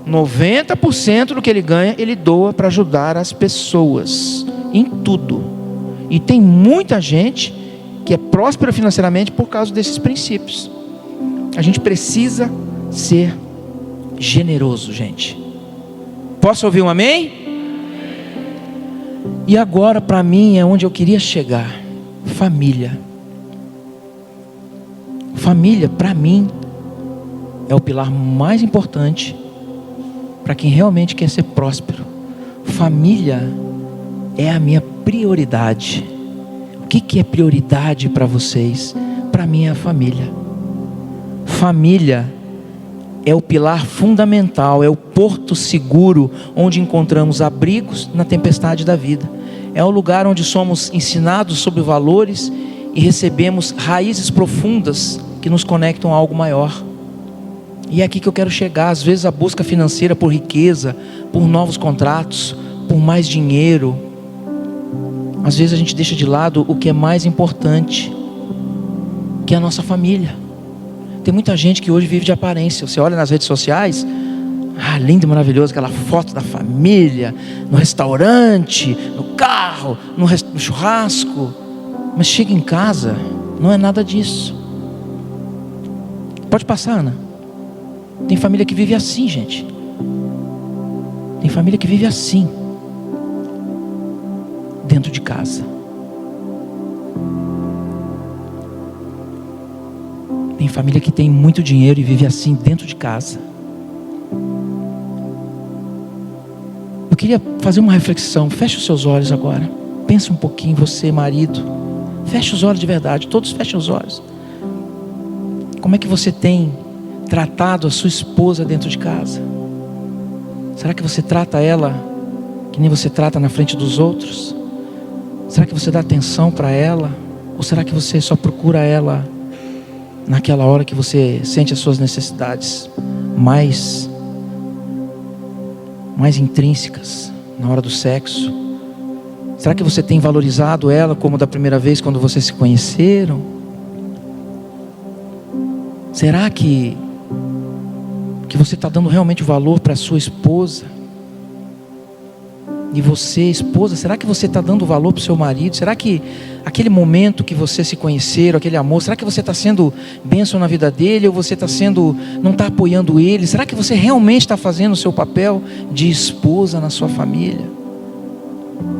90% do que ele ganha, ele doa para ajudar as pessoas, em tudo. E tem muita gente que é próspera financeiramente por causa desses princípios. A gente precisa ser generoso, gente. Posso ouvir um amém? E agora, para mim, é onde eu queria chegar. Família. Família, para mim, é o pilar mais importante para quem realmente quer ser próspero. Família é a minha prioridade. O que é prioridade para vocês? Para mim é a família. Família é o pilar fundamental, é o porto seguro onde encontramos abrigos na tempestade da vida. É o lugar onde somos ensinados sobre valores e recebemos raízes profundas que nos conectam a algo maior. E é aqui que eu quero chegar. Às vezes a busca financeira por riqueza, por novos contratos, por mais dinheiro, às vezes a gente deixa de lado o que é mais importante, que é a nossa família. Tem muita gente que hoje vive de aparência. Você olha nas redes sociais, lindo e maravilhoso, aquela foto da família, no restaurante, no carro, no churrasco. Mas chega em casa, não é nada disso. Pode passar, Ana. Tem família que vive assim, gente. Tem família que vive assim, dentro de casa. Tem família que tem muito dinheiro e vive assim dentro de casa. Eu queria fazer uma reflexão. Feche os seus olhos agora. Pensa um pouquinho, você, marido. Feche os olhos de verdade. Todos fechem os olhos. Como é que você tem tratado a sua esposa dentro de casa? Será que você trata ela que nem você trata na frente dos outros? Será que você dá atenção para ela? Ou será que você só procura ela naquela hora que você sente as suas necessidades mais intrínsecas, na hora do sexo? Será que você tem valorizado ela como da primeira vez quando vocês se conheceram? Será que você está dando realmente valor para a sua esposa? E você, esposa, será que você está dando valor para o seu marido? Será que aquele momento que vocês se conheceram, aquele amor, será que você está sendo bênção na vida dele? Ou você não está apoiando ele? Será que você realmente está fazendo o seu papel de esposa na sua família?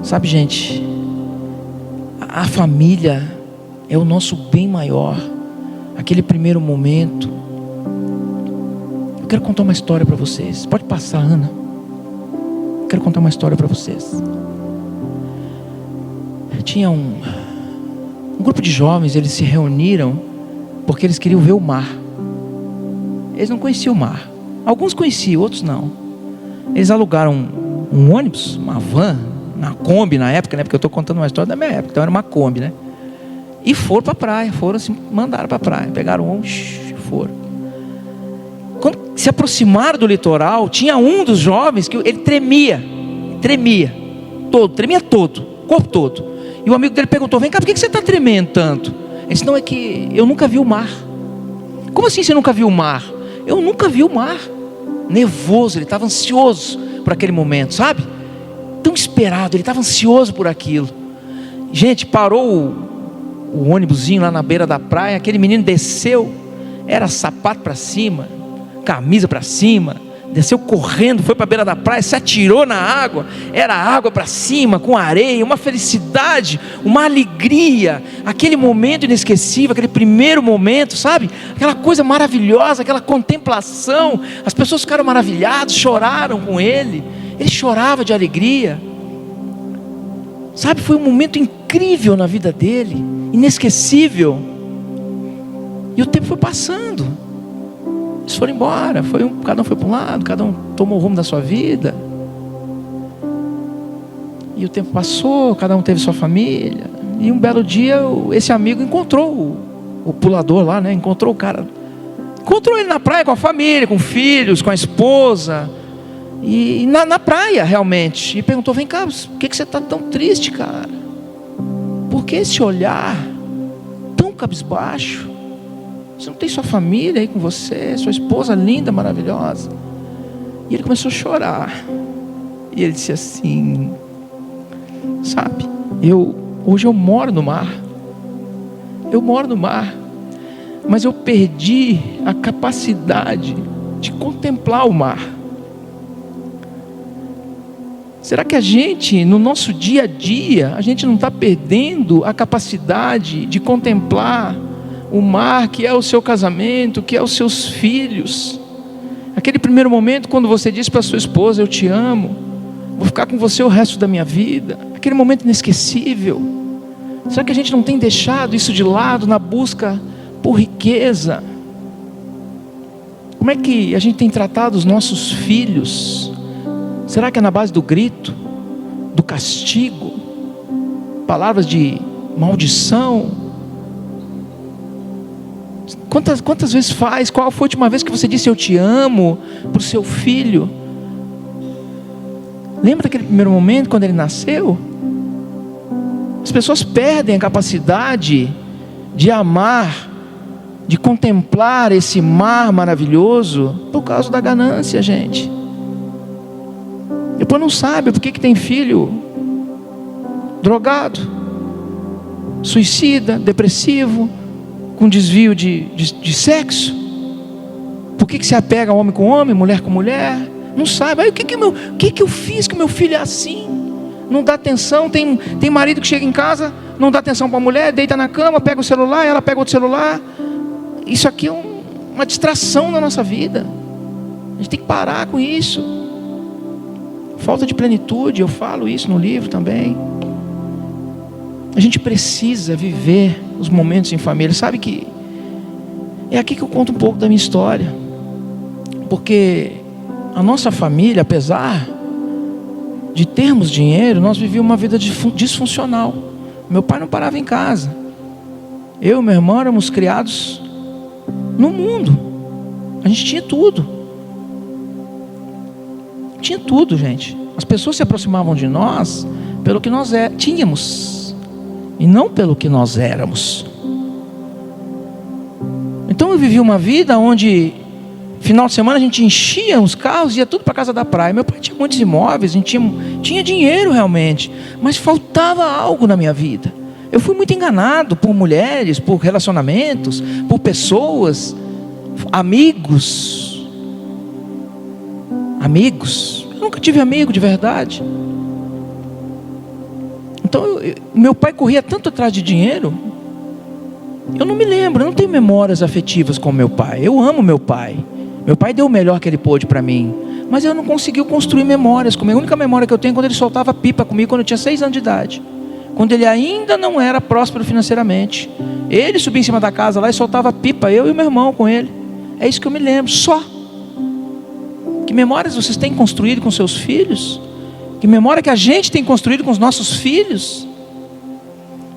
Sabe, gente, a família é o nosso bem maior. Aquele primeiro momento. Eu quero contar uma história para vocês. Pode passar, Ana. Quero contar uma história para vocês. Tinha um grupo de jovens, eles se reuniram porque eles queriam ver o mar. Eles não conheciam o mar. Alguns conheciam, outros não. Eles alugaram um ônibus, uma van, uma Kombi na época, né? Porque eu estou contando uma história da minha época, então era uma Kombi, né? E foram para a praia, mandaram para a praia, pegaram um ônibus, foram. Quando se aproximaram do litoral, tinha um dos jovens que ele tremia todo, o corpo todo. E o amigo dele perguntou: vem cá, por que você está tremendo tanto? Ele disse: não, é que eu nunca vi o mar. Como assim você nunca viu o mar? Eu nunca vi o mar. Nervoso, ele estava ansioso por aquele momento, sabe? Tão esperado, ele estava ansioso por aquilo. Gente, parou o ônibusinho lá na beira da praia, aquele menino desceu, era sapato para cima, camisa para cima, desceu correndo, foi para a beira da praia, se atirou na água, era água para cima, com areia, uma felicidade, uma alegria, aquele momento inesquecível, aquele primeiro momento, sabe? Aquela coisa maravilhosa, aquela contemplação, as pessoas ficaram maravilhadas, choraram com ele chorava de alegria, sabe? Foi um momento incrível na vida dele, inesquecível, e o tempo foi passando, eles foram embora, cada um foi para um lado, cada um tomou o rumo da sua vida, e o tempo passou, cada um teve sua família, e um belo dia esse amigo encontrou o pulador lá, né? Encontrou o cara, encontrou ele na praia com a família, com filhos, com a esposa, e na praia realmente, e perguntou: vem cá, por que você está tão triste, cara? Por que esse olhar tão cabisbaixo? Você não tem sua família aí com você, sua esposa linda, maravilhosa? E ele começou a chorar, e ele disse assim: sabe, hoje eu moro no mar, mas eu perdi a capacidade de contemplar o mar. Será que a gente, no nosso dia a dia, a gente não está perdendo a capacidade de contemplar o mar, que é o seu casamento, que é os seus filhos? Aquele primeiro momento quando você diz para sua esposa: eu te amo, vou ficar com você o resto da minha vida. Aquele momento inesquecível. Será que a gente não tem deixado isso de lado na busca por riqueza? Como é que a gente tem tratado os nossos filhos? Será que é na base do grito, do castigo, palavras de maldição? Quantas vezes faz? Qual foi a última vez que você disse eu te amo para o seu filho? Lembra daquele primeiro momento quando ele nasceu? As pessoas perdem a capacidade de amar, de contemplar esse mar maravilhoso por causa da ganância, gente. Depois não sabe por que tem filho drogado, suicida, depressivo, com desvio de sexo. Por que se apega homem com homem, mulher com mulher? Não sabe. Aí, o que eu fiz que o meu filho é assim? Não dá atenção. Tem marido que chega em casa, não dá atenção para a mulher, deita na cama, pega o celular, ela pega outro celular. Isso aqui é uma distração na nossa vida. A gente tem que parar com isso. Falta de plenitude, eu falo isso no livro também. A gente precisa viver os momentos em família. Sabe que é aqui que eu conto um pouco da minha história. Porque a nossa família, apesar de termos dinheiro, nós vivíamos uma vida disfuncional. Meu pai não parava em casa. Eu e meu irmão éramos criados no mundo. A gente tinha tudo. Tinha tudo, gente. As pessoas se aproximavam de nós pelo que nós tínhamos, e não pelo que nós éramos. Então eu vivi uma vida onde final de semana a gente enchia os carros e ia tudo para casa da praia. Meu pai tinha muitos imóveis, a gente tinha dinheiro realmente, mas faltava algo na minha vida. Eu fui muito enganado por mulheres, por relacionamentos, por pessoas, amigos. Eu nunca tive amigo de verdade. Então meu pai corria tanto atrás de dinheiro. Eu não me lembro, eu não tenho memórias afetivas com meu pai. Eu amo meu pai. Meu pai deu o melhor que ele pôde para mim, mas eu não consegui construir memórias comigo. A única memória que eu tenho é quando ele soltava pipa comigo, quando eu tinha 6 anos de idade, quando ele ainda não era próspero financeiramente. Ele subia em cima da casa lá e soltava pipa, eu e meu irmão com ele. É isso que eu me lembro, só. Que memórias vocês têm construído com seus filhos? Que memória que a gente tem construído com os nossos filhos?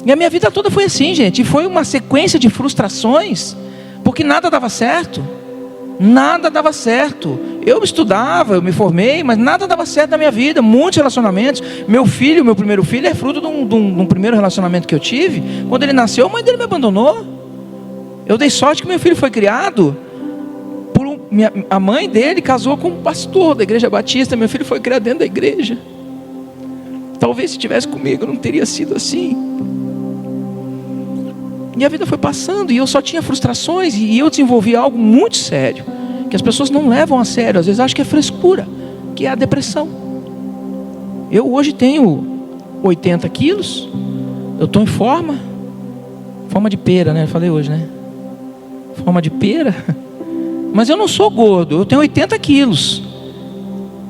E a minha vida toda foi assim, gente. E foi uma sequência de frustrações, porque nada dava certo. Nada dava certo. Eu estudava, eu me formei, mas nada dava certo na minha vida. Muitos relacionamentos. Meu primeiro filho é fruto de um primeiro relacionamento que eu tive. Quando ele nasceu, a mãe dele me abandonou. Eu dei sorte que meu filho foi criado a mãe dele casou com um pastor da igreja batista. Meu filho foi criado dentro da igreja. Talvez se tivesse comigo não teria sido assim. E a vida foi passando e eu só tinha frustrações. E eu desenvolvi algo muito sério, que as pessoas não levam a sério, às vezes acham que é frescura, que é a depressão. Eu hoje tenho 80 quilos. Eu estou em forma de pera, né? Eu falei hoje, né? Forma de pera. Mas eu não sou gordo, eu tenho 80 quilos.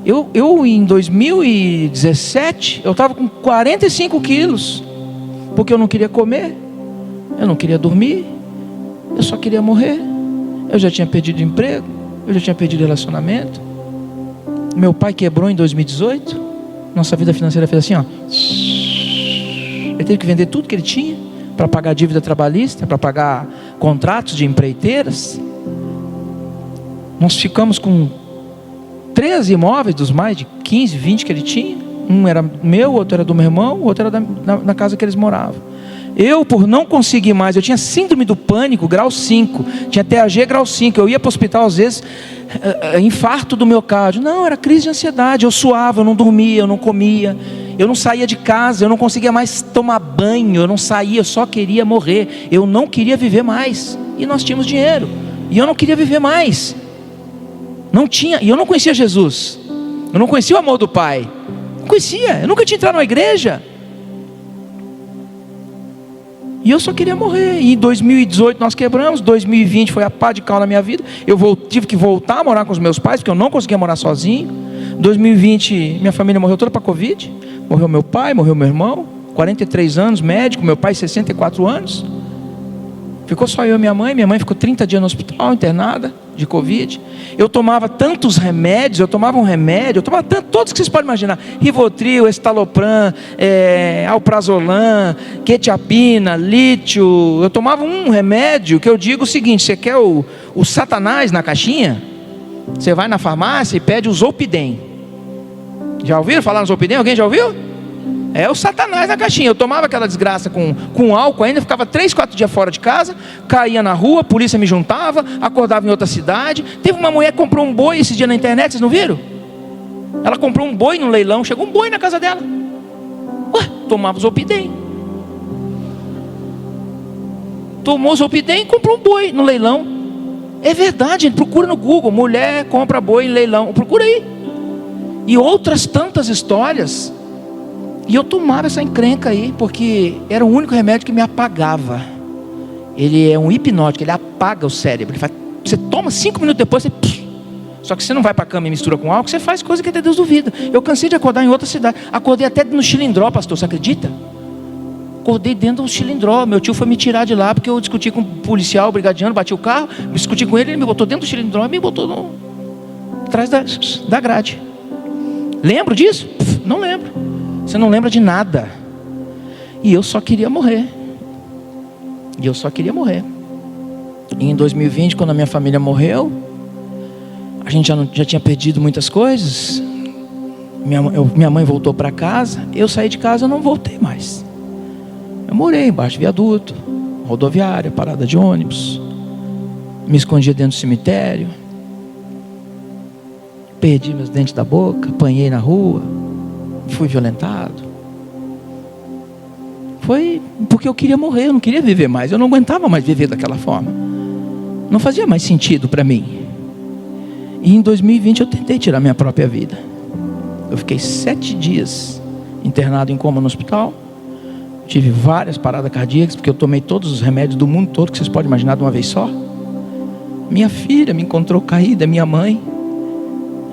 Eu em 2017, eu estava com 45 quilos. Porque eu não queria comer, eu não queria dormir, eu só queria morrer. Eu já tinha perdido emprego, eu já tinha perdido relacionamento. Meu pai quebrou em 2018. Nossa vida financeira fez assim, ó. Ele teve que vender tudo que ele tinha para pagar dívida trabalhista, para pagar contratos de empreiteiras. Nós ficamos com 3 imóveis dos mais de 15, 20 que ele tinha. Um era meu, o outro era do meu irmão, o outro era na casa que eles moravam. Eu, por não conseguir mais, eu tinha síndrome do pânico, grau 5. Tinha TAG, grau 5. Eu ia para o hospital, às vezes, infarto do miocárdio. Não, era crise de ansiedade. Eu suava, eu não dormia, eu não comia. Eu não saía de casa, eu não conseguia mais tomar banho. Eu não saía, eu só queria morrer. Eu não queria viver mais. E nós tínhamos dinheiro. E eu não queria viver mais. Não tinha, e eu não conhecia Jesus. Eu não conhecia o amor do Pai. Não conhecia, eu nunca tinha entrado numa igreja. E eu só queria morrer. E em 2018 nós quebramos. 2020 foi a pá de cal na minha vida. Eu tive que voltar a morar com os meus pais, porque eu não conseguia morar sozinho. 2020 minha família morreu toda para Covid. Morreu meu pai, morreu meu irmão, 43 anos, médico. Meu pai 64 anos. Ficou só eu e minha mãe ficou 30 dias no hospital, internada. de Covid. Eu tomava tantos remédios, eu tomava todos que vocês podem imaginar: Rivotril, Estalopram, Alprazolam, Quetiapina, lítio. Eu tomava um remédio que eu digo o seguinte: você quer o Satanás na caixinha? Você vai na farmácia e pede o Zolpidem. Já ouviram falar no Zolpidem? Alguém já ouviu? É o Satanás na caixinha. Eu tomava aquela desgraça com álcool ainda, ficava 3, 4 dias fora de casa, caía na rua, a polícia me juntava, acordava em outra cidade. Teve uma mulher que comprou um boi esse dia na internet, vocês não viram? Ela comprou um boi no leilão, chegou um boi na casa dela. Ué, tomava Zolpidem. Tomou Zolpidem e comprou um boi no leilão. É verdade, procura no Google: mulher compra boi em leilão, procura aí. E outras tantas histórias. E eu tomava essa encrenca aí, porque era o único remédio que me apagava. Ele é um hipnótico, ele apaga o cérebro. Ele faz, você toma 5 minutos depois, você... Só que você não vai para a cama e mistura com álcool, você faz coisa que até Deus duvida. Eu cansei de acordar em outra cidade. Acordei até no Chilindró, pastor, você acredita? Acordei dentro do Chilindró. Meu tio foi me tirar de lá, porque eu discuti com o policial, o brigadiano, bati o carro, discuti com ele, ele me botou dentro do Chilindró e me botou atrás da grade. Lembro disso? Não lembro. Você não lembra de nada. E eu só queria morrer. E em 2020, quando a minha família morreu, a gente já tinha perdido muitas coisas. Minha mãe voltou para casa. Eu saí de casa, eu não voltei mais. Eu morei embaixo do viaduto, rodoviária, parada de ônibus. Me escondia dentro do cemitério. Perdi meus dentes da boca, apanhei na rua. Fui violentado. Foi porque eu queria morrer, eu não queria viver mais. Eu não aguentava mais viver daquela forma. Não fazia mais sentido para mim. E em 2020 eu tentei tirar minha própria vida. Eu fiquei 7 dias internado em coma no hospital. Tive várias paradas cardíacas, porque eu tomei todos os remédios do mundo todo que vocês podem imaginar de uma vez só. Minha filha me encontrou caída, minha mãe.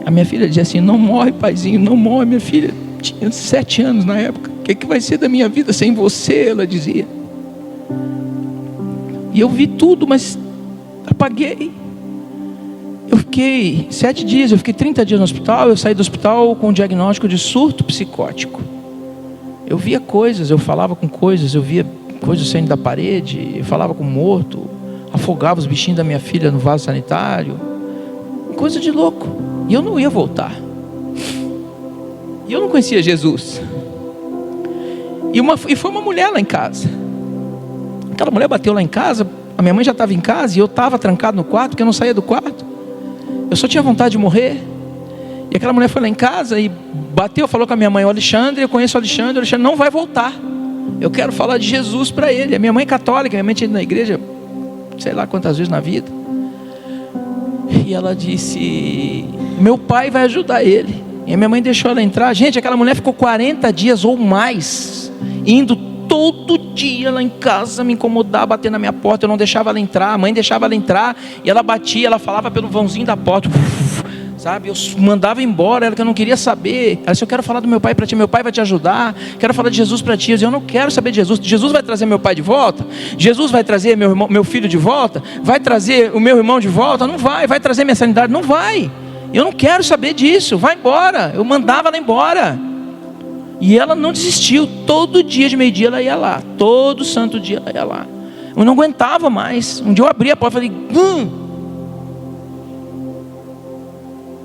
A minha filha dizia assim: não morre, paizinho, não morre. Minha filha tinha 7 anos na época. O que vai ser da minha vida sem você? Ela dizia. E eu vi tudo, mas apaguei. Eu fiquei 7 dias, eu fiquei 30 dias no hospital. Eu saí do hospital com um diagnóstico de surto psicótico. Eu via coisas, eu falava com coisas, eu via coisas saindo da parede, eu falava com morto, afogava os bichinhos da minha filha no vaso sanitário. Coisa de louco. E eu não ia voltar. E eu não conhecia Jesus. E foi uma mulher lá em casa. Aquela mulher bateu lá em casa. A minha mãe já estava em casa e eu estava trancado no quarto, porque eu não saía do quarto. Eu só tinha vontade de morrer. E aquela mulher foi lá em casa e bateu, falou com a minha mãe: o Alexandre, eu conheço o Alexandre não vai voltar. Eu quero falar de Jesus para ele. A minha mãe é católica, minha mãe tinha ido na igreja sei lá quantas vezes na vida. E ela disse: meu pai vai ajudar ele. E a minha mãe deixou ela entrar. Gente, aquela mulher ficou 40 dias ou mais, indo todo dia lá em casa me incomodar, bater na minha porta. Eu não deixava ela entrar, a mãe deixava ela entrar, e ela batia, ela falava pelo vãozinho da porta, sabe? Eu mandava embora, ela que eu não queria saber. Ela disse: eu quero falar do meu pai para ti, meu pai vai te ajudar, quero falar de Jesus para ti. Eu disse: eu não quero saber de Jesus. Jesus vai trazer meu pai de volta? Jesus vai trazer meu filho de volta? Vai trazer o meu irmão de volta? Não vai. Vai trazer minha sanidade? Não vai. Eu não quero saber disso, vai embora. Eu mandava ela embora. E ela não desistiu. Todo dia de meio-dia ela ia lá, todo santo dia ela ia lá. Eu não aguentava mais. Um dia eu abri a porta e falei: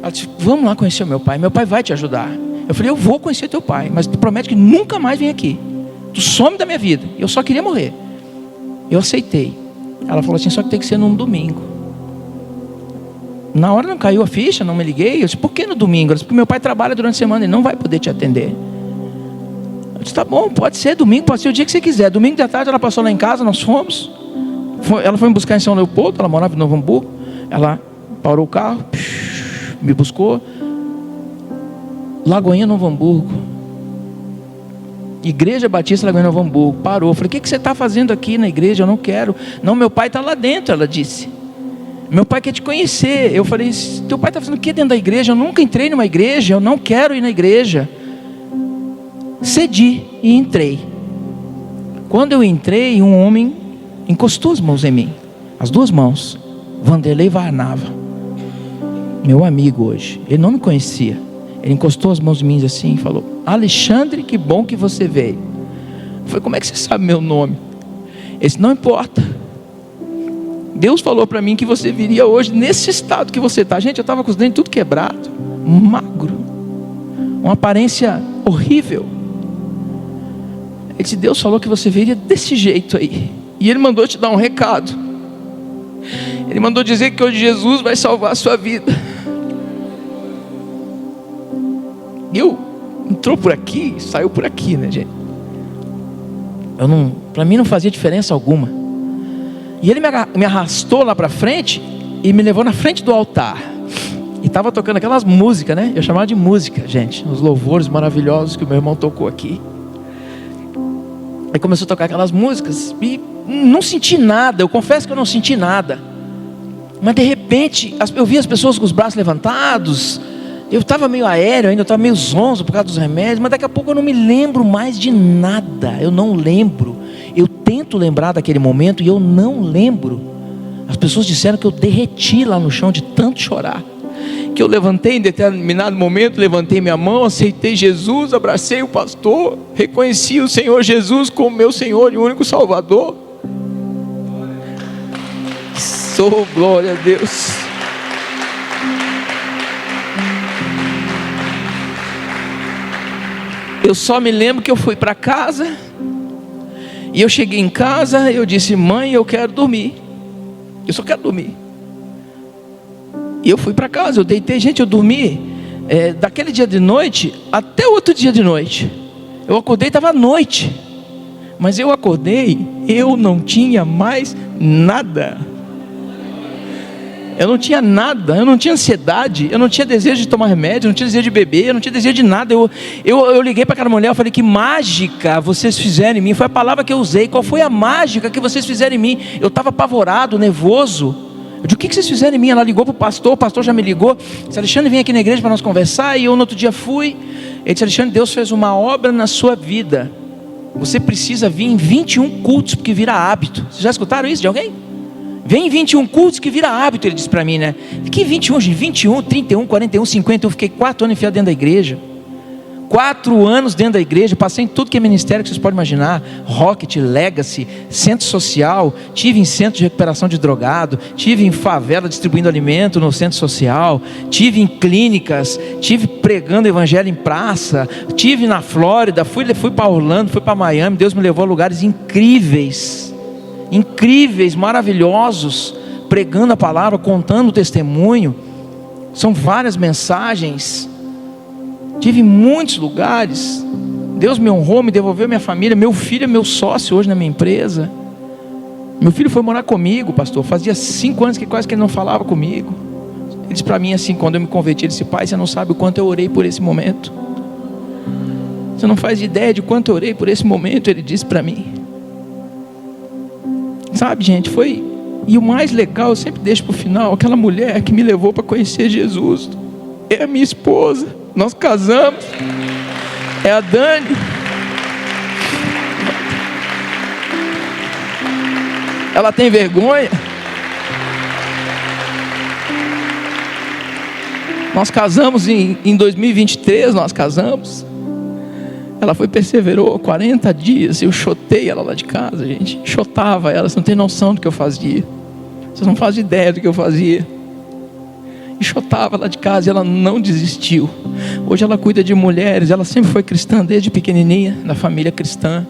Ela disse: vamos lá conhecer o meu pai vai te ajudar. Eu falei: eu vou conhecer teu pai, mas tu promete que nunca mais vem aqui. Tu some da minha vida. Eu só queria morrer. Eu aceitei. Ela falou assim: só que tem que ser num domingo. Na hora não caiu a ficha, não me liguei. Eu disse: por que no domingo? Ela disse: porque meu pai trabalha durante a semana, ele não vai poder te atender. Eu disse: tá bom, pode ser domingo, pode ser o dia que você quiser. Domingo de tarde ela passou lá em casa, nós fomos. Ela foi me buscar em São Leopoldo, ela morava em Novo Hamburgo. Ela parou o carro, me buscou. Lagoinha, Novo Hamburgo. Igreja Batista Lagoinha, Novo Hamburgo. Parou. Eu falei: o que você está fazendo aqui na igreja? Eu não quero. Não, meu pai está lá dentro, ela disse. Meu pai quer te conhecer. Eu falei: teu pai está fazendo o que dentro da igreja? Eu nunca entrei numa igreja, eu não quero ir na igreja. Cedi e entrei. Quando eu entrei, um homem encostou as mãos em mim, as 2 mãos. Vanderlei Varnava. meu amigo hoje. Ele não me conhecia. Ele encostou as mãos em mim assim e falou: Alexandre, que bom que você veio. Eu falei: como é que você sabe meu nome? Ele disse: não importa. Deus falou para mim que você viria hoje nesse estado que você está. Gente, eu estava com os dentes tudo quebrado, magro, uma aparência horrível. Ele disse: Deus falou que você viria desse jeito aí. E Ele mandou te dar um recado. Ele mandou dizer que hoje Jesus vai salvar a sua vida. Entrou por aqui, saiu por aqui, né, gente? Para mim não fazia diferença alguma. E ele me arrastou lá para frente e me levou na frente do altar. E estava tocando aquelas músicas, né? Eu chamava de música, gente, os louvores maravilhosos que o meu irmão tocou aqui. Aí começou a tocar aquelas músicas e não senti nada. Eu confesso que eu não senti nada. Mas de repente eu vi as pessoas com os braços levantados. Eu estava meio aéreo ainda, eu estava meio zonzo por causa dos remédios. Mas daqui a pouco eu não me lembro mais de nada. Eu não lembro. Eu tento lembrar daquele momento e eu não lembro. As pessoas disseram que eu derreti lá no chão de tanto chorar. Que eu levantei em determinado momento, levantei minha mão, aceitei Jesus, abracei o pastor, reconheci o Senhor Jesus como meu Senhor e único Salvador. Sou glória a Deus. Eu só me lembro que eu fui para casa. E eu cheguei em casa, eu disse: mãe, eu quero dormir. Eu só quero dormir. E eu fui para casa, eu deitei. Gente, eu dormi daquele dia de noite até o outro dia de noite. Eu acordei, estava à noite. Mas eu acordei, eu não tinha mais nada. Eu não tinha nada, eu não tinha ansiedade, eu não tinha desejo de tomar remédio, eu não tinha desejo de beber, eu não tinha desejo de nada. Eu liguei para aquela mulher, eu falei: que mágica vocês fizeram em mim. Foi a palavra que eu usei. Qual foi a mágica que vocês fizeram em mim? Eu estava apavorado, nervoso. Eu disse: o que vocês fizeram em mim? Ela ligou para o pastor já me ligou. Disse: Alexandre, vem aqui na igreja para nós conversar. E eu no outro dia fui. Ele disse: Alexandre, Deus fez uma obra na sua vida. Você precisa vir em 21 cultos, porque vira hábito. Vocês já escutaram isso de alguém? Vem em 21 cultos que vira hábito, ele disse para mim, né? Que 21, gente? 21, 31, 41, 50. Eu fiquei 4 anos enfiado dentro da igreja. 4 anos dentro da igreja. Passei em tudo que é ministério que vocês podem imaginar. Rocket, Legacy, centro social. Tive em centro de recuperação de drogado. Tive em favela distribuindo alimento no centro social. Tive em clínicas. Tive pregando evangelho em praça. Tive na Flórida. Fui para Orlando, fui para Miami. Deus me levou a lugares incríveis. Incríveis, maravilhosos, pregando a palavra, contando o testemunho. São várias mensagens. Tive em muitos lugares. Deus me honrou, me devolveu minha família. Meu filho é meu sócio hoje na minha empresa. Meu filho foi morar comigo, pastor. Fazia 5 anos que quase que ele não falava comigo. Ele disse para mim assim, quando eu me converti, ele disse: pai, você não sabe o quanto eu orei por esse momento. Você não faz ideia de quanto eu orei por esse momento. Ele disse para mim. Sabe, gente, foi... E o mais legal, eu sempre deixo para o final, aquela mulher que me levou para conhecer Jesus. É a minha esposa. Nós casamos. É a Dani. Ela tem vergonha. Nós casamos em 2023, nós casamos. Ela perseverou 40 dias. Eu chotei ela lá de casa, gente. Chotava ela. Você não tem noção do que eu fazia. Vocês não fazem ideia do que eu fazia. E chotava lá de casa e ela não desistiu. Hoje ela cuida de mulheres. Ela sempre foi cristã desde pequenininha, da família cristã.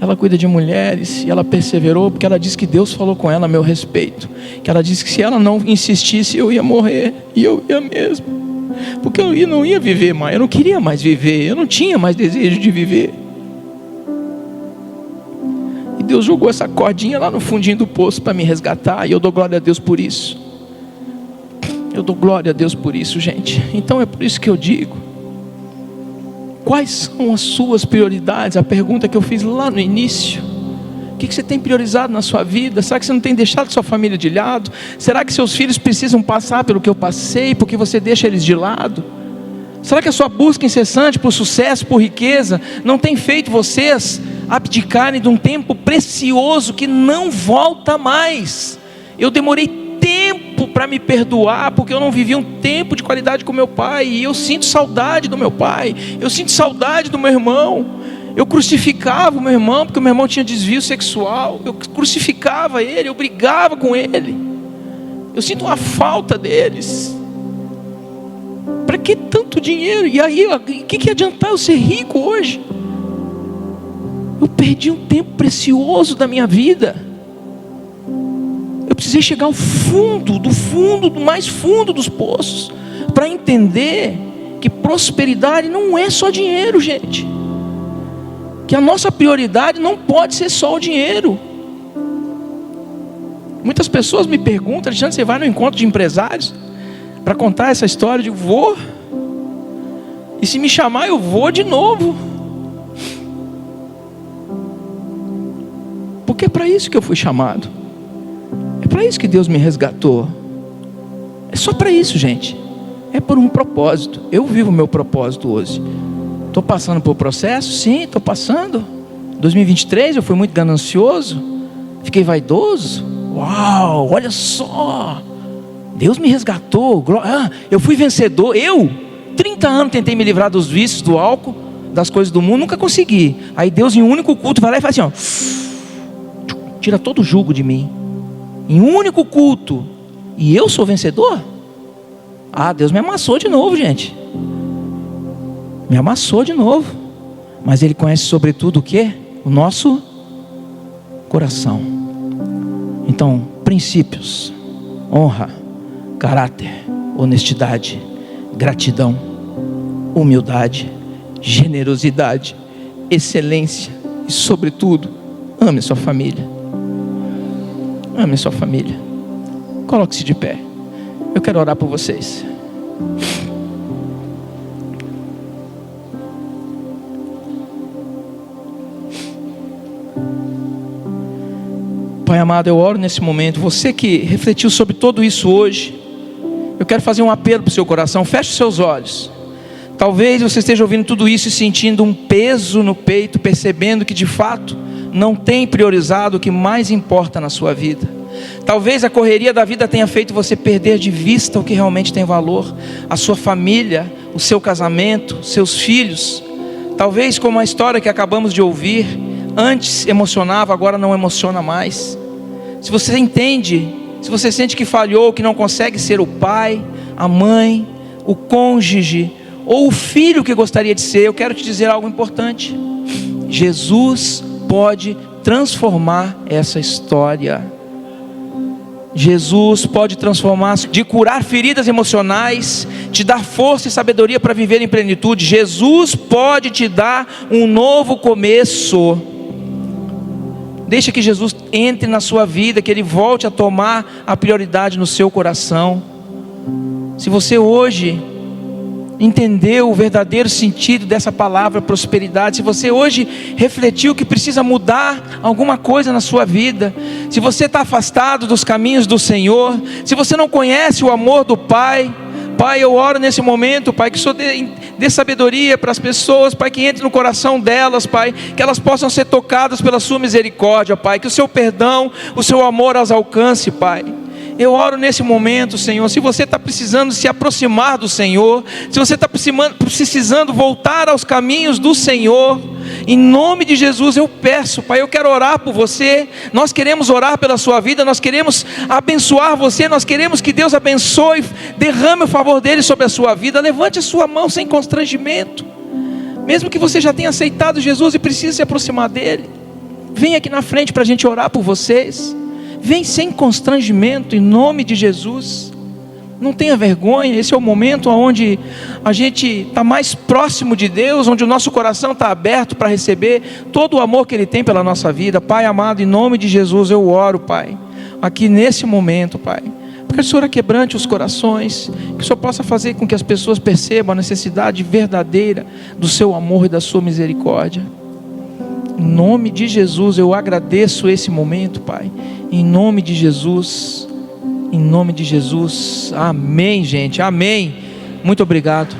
Ela cuida de mulheres e ela perseverou porque ela disse que Deus falou com ela a meu respeito. Que ela disse que se ela não insistisse, eu ia morrer. E eu ia mesmo. Porque eu não ia viver mais, eu não queria mais viver, eu não tinha mais desejo de viver. E Deus jogou essa cordinha lá no fundinho do poço para me resgatar. E eu dou glória a Deus por isso. Eu dou glória a Deus por isso, gente. Então é por isso que eu digo: quais são as suas prioridades? A pergunta que eu fiz lá no início. O que você tem priorizado na sua vida? Será que você não tem deixado sua família de lado? Será que seus filhos precisam passar pelo que eu passei, porque você deixa eles de lado? Será que a sua busca incessante por sucesso, por riqueza, não tem feito vocês abdicarem de um tempo precioso que não volta mais? Eu demorei tempo para me perdoar, porque eu não vivi um tempo de qualidade com meu pai, e eu sinto saudade do meu pai, eu sinto saudade do meu irmão. Eu crucificava o meu irmão, porque o meu irmão tinha desvio sexual, eu crucificava ele, eu brigava com ele, eu sinto uma falta deles. Para que tanto dinheiro? E aí, o que adiantar eu ser rico hoje? Eu perdi um tempo precioso da minha vida. Eu precisei chegar ao fundo, do mais fundo dos poços, para entender que prosperidade não é só dinheiro, gente. Que a nossa prioridade não pode ser só o dinheiro. Muitas pessoas me perguntam: Alexandre, você vai no encontro de empresários para contar essa história? Eu digo: vou. E se me chamar, eu vou de novo. Porque é para isso que eu fui chamado. É para isso que Deus me resgatou. É só para isso, gente. É por um propósito. Eu vivo o meu propósito hoje. Estou passando por processo? Sim, estou passando. 2023 eu fui muito ganancioso, fiquei vaidoso. Uau, olha só, Deus me resgatou. Eu fui vencedor. 30 anos tentei me livrar dos vícios, do álcool, das coisas do mundo, nunca consegui. Aí Deus, em um único culto, vai lá e faz assim, ó, tira todo o jugo de mim, em um único culto. E eu sou vencedor? Deus me amassou de novo, gente. Me amassou de novo. Mas Ele conhece sobretudo o quê? O nosso coração. Então, princípios: honra, caráter, honestidade, gratidão, humildade, generosidade, excelência. E sobretudo, ame sua família. Ame sua família. Coloque-se de pé. Eu quero orar por vocês. Pai amado, eu oro nesse momento. Você que refletiu sobre tudo isso hoje, eu quero fazer um apelo para o seu coração. Feche os seus olhos. Talvez você esteja ouvindo tudo isso e sentindo um peso no peito, percebendo que de fato não tem priorizado o que mais importa na sua vida. Talvez a correria da vida tenha feito você perder de vista o que realmente tem valor: a sua família, o seu casamento, seus filhos. Talvez, como a história que acabamos de ouvir, antes emocionava, agora não emociona mais. Se você entende, se você sente que falhou, que não consegue ser o pai, a mãe, o cônjuge ou o filho que gostaria de ser, eu quero te dizer algo importante: Jesus pode transformar essa história. Jesus pode transformar, de curar feridas emocionais, te dar força e sabedoria para viver em plenitude. Jesus pode te dar um novo começo. Deixa que Jesus entre na sua vida, que Ele volte a tomar a prioridade no seu coração. Se você hoje entendeu o verdadeiro sentido dessa palavra prosperidade, se você hoje refletiu que precisa mudar alguma coisa na sua vida, se você está afastado dos caminhos do Senhor, se você não conhece o amor do Pai, Pai, eu oro nesse momento, Pai, que o Senhor dê sabedoria para as pessoas, Pai, que entre no coração delas, Pai, que elas possam ser tocadas pela sua misericórdia, Pai, que o seu perdão, o seu amor as alcance, Pai. Eu oro nesse momento, Senhor, se você está precisando se aproximar do Senhor, se você está precisando voltar aos caminhos do Senhor, em nome de Jesus eu peço, Pai, eu quero orar por você. Nós queremos orar pela sua vida, nós queremos abençoar você, nós queremos que Deus abençoe, derrame o favor dele sobre a sua vida. Levante a sua mão sem constrangimento, mesmo que você já tenha aceitado Jesus e precise se aproximar dele. Vem aqui na frente para a gente orar por vocês. Vem sem constrangimento, em nome de Jesus. Não tenha vergonha. Esse é o momento onde a gente está mais próximo de Deus, onde o nosso coração está aberto para receber todo o amor que Ele tem pela nossa vida. Pai amado, em nome de Jesus eu oro, Pai, aqui nesse momento, Pai, porque o Senhor quebrante os corações, que o Senhor possa fazer com que as pessoas percebam a necessidade verdadeira do seu amor e da sua misericórdia. Em nome de Jesus eu agradeço esse momento, Pai. Em nome de Jesus. Em nome de Jesus. Amém, gente. Amém. Muito obrigado.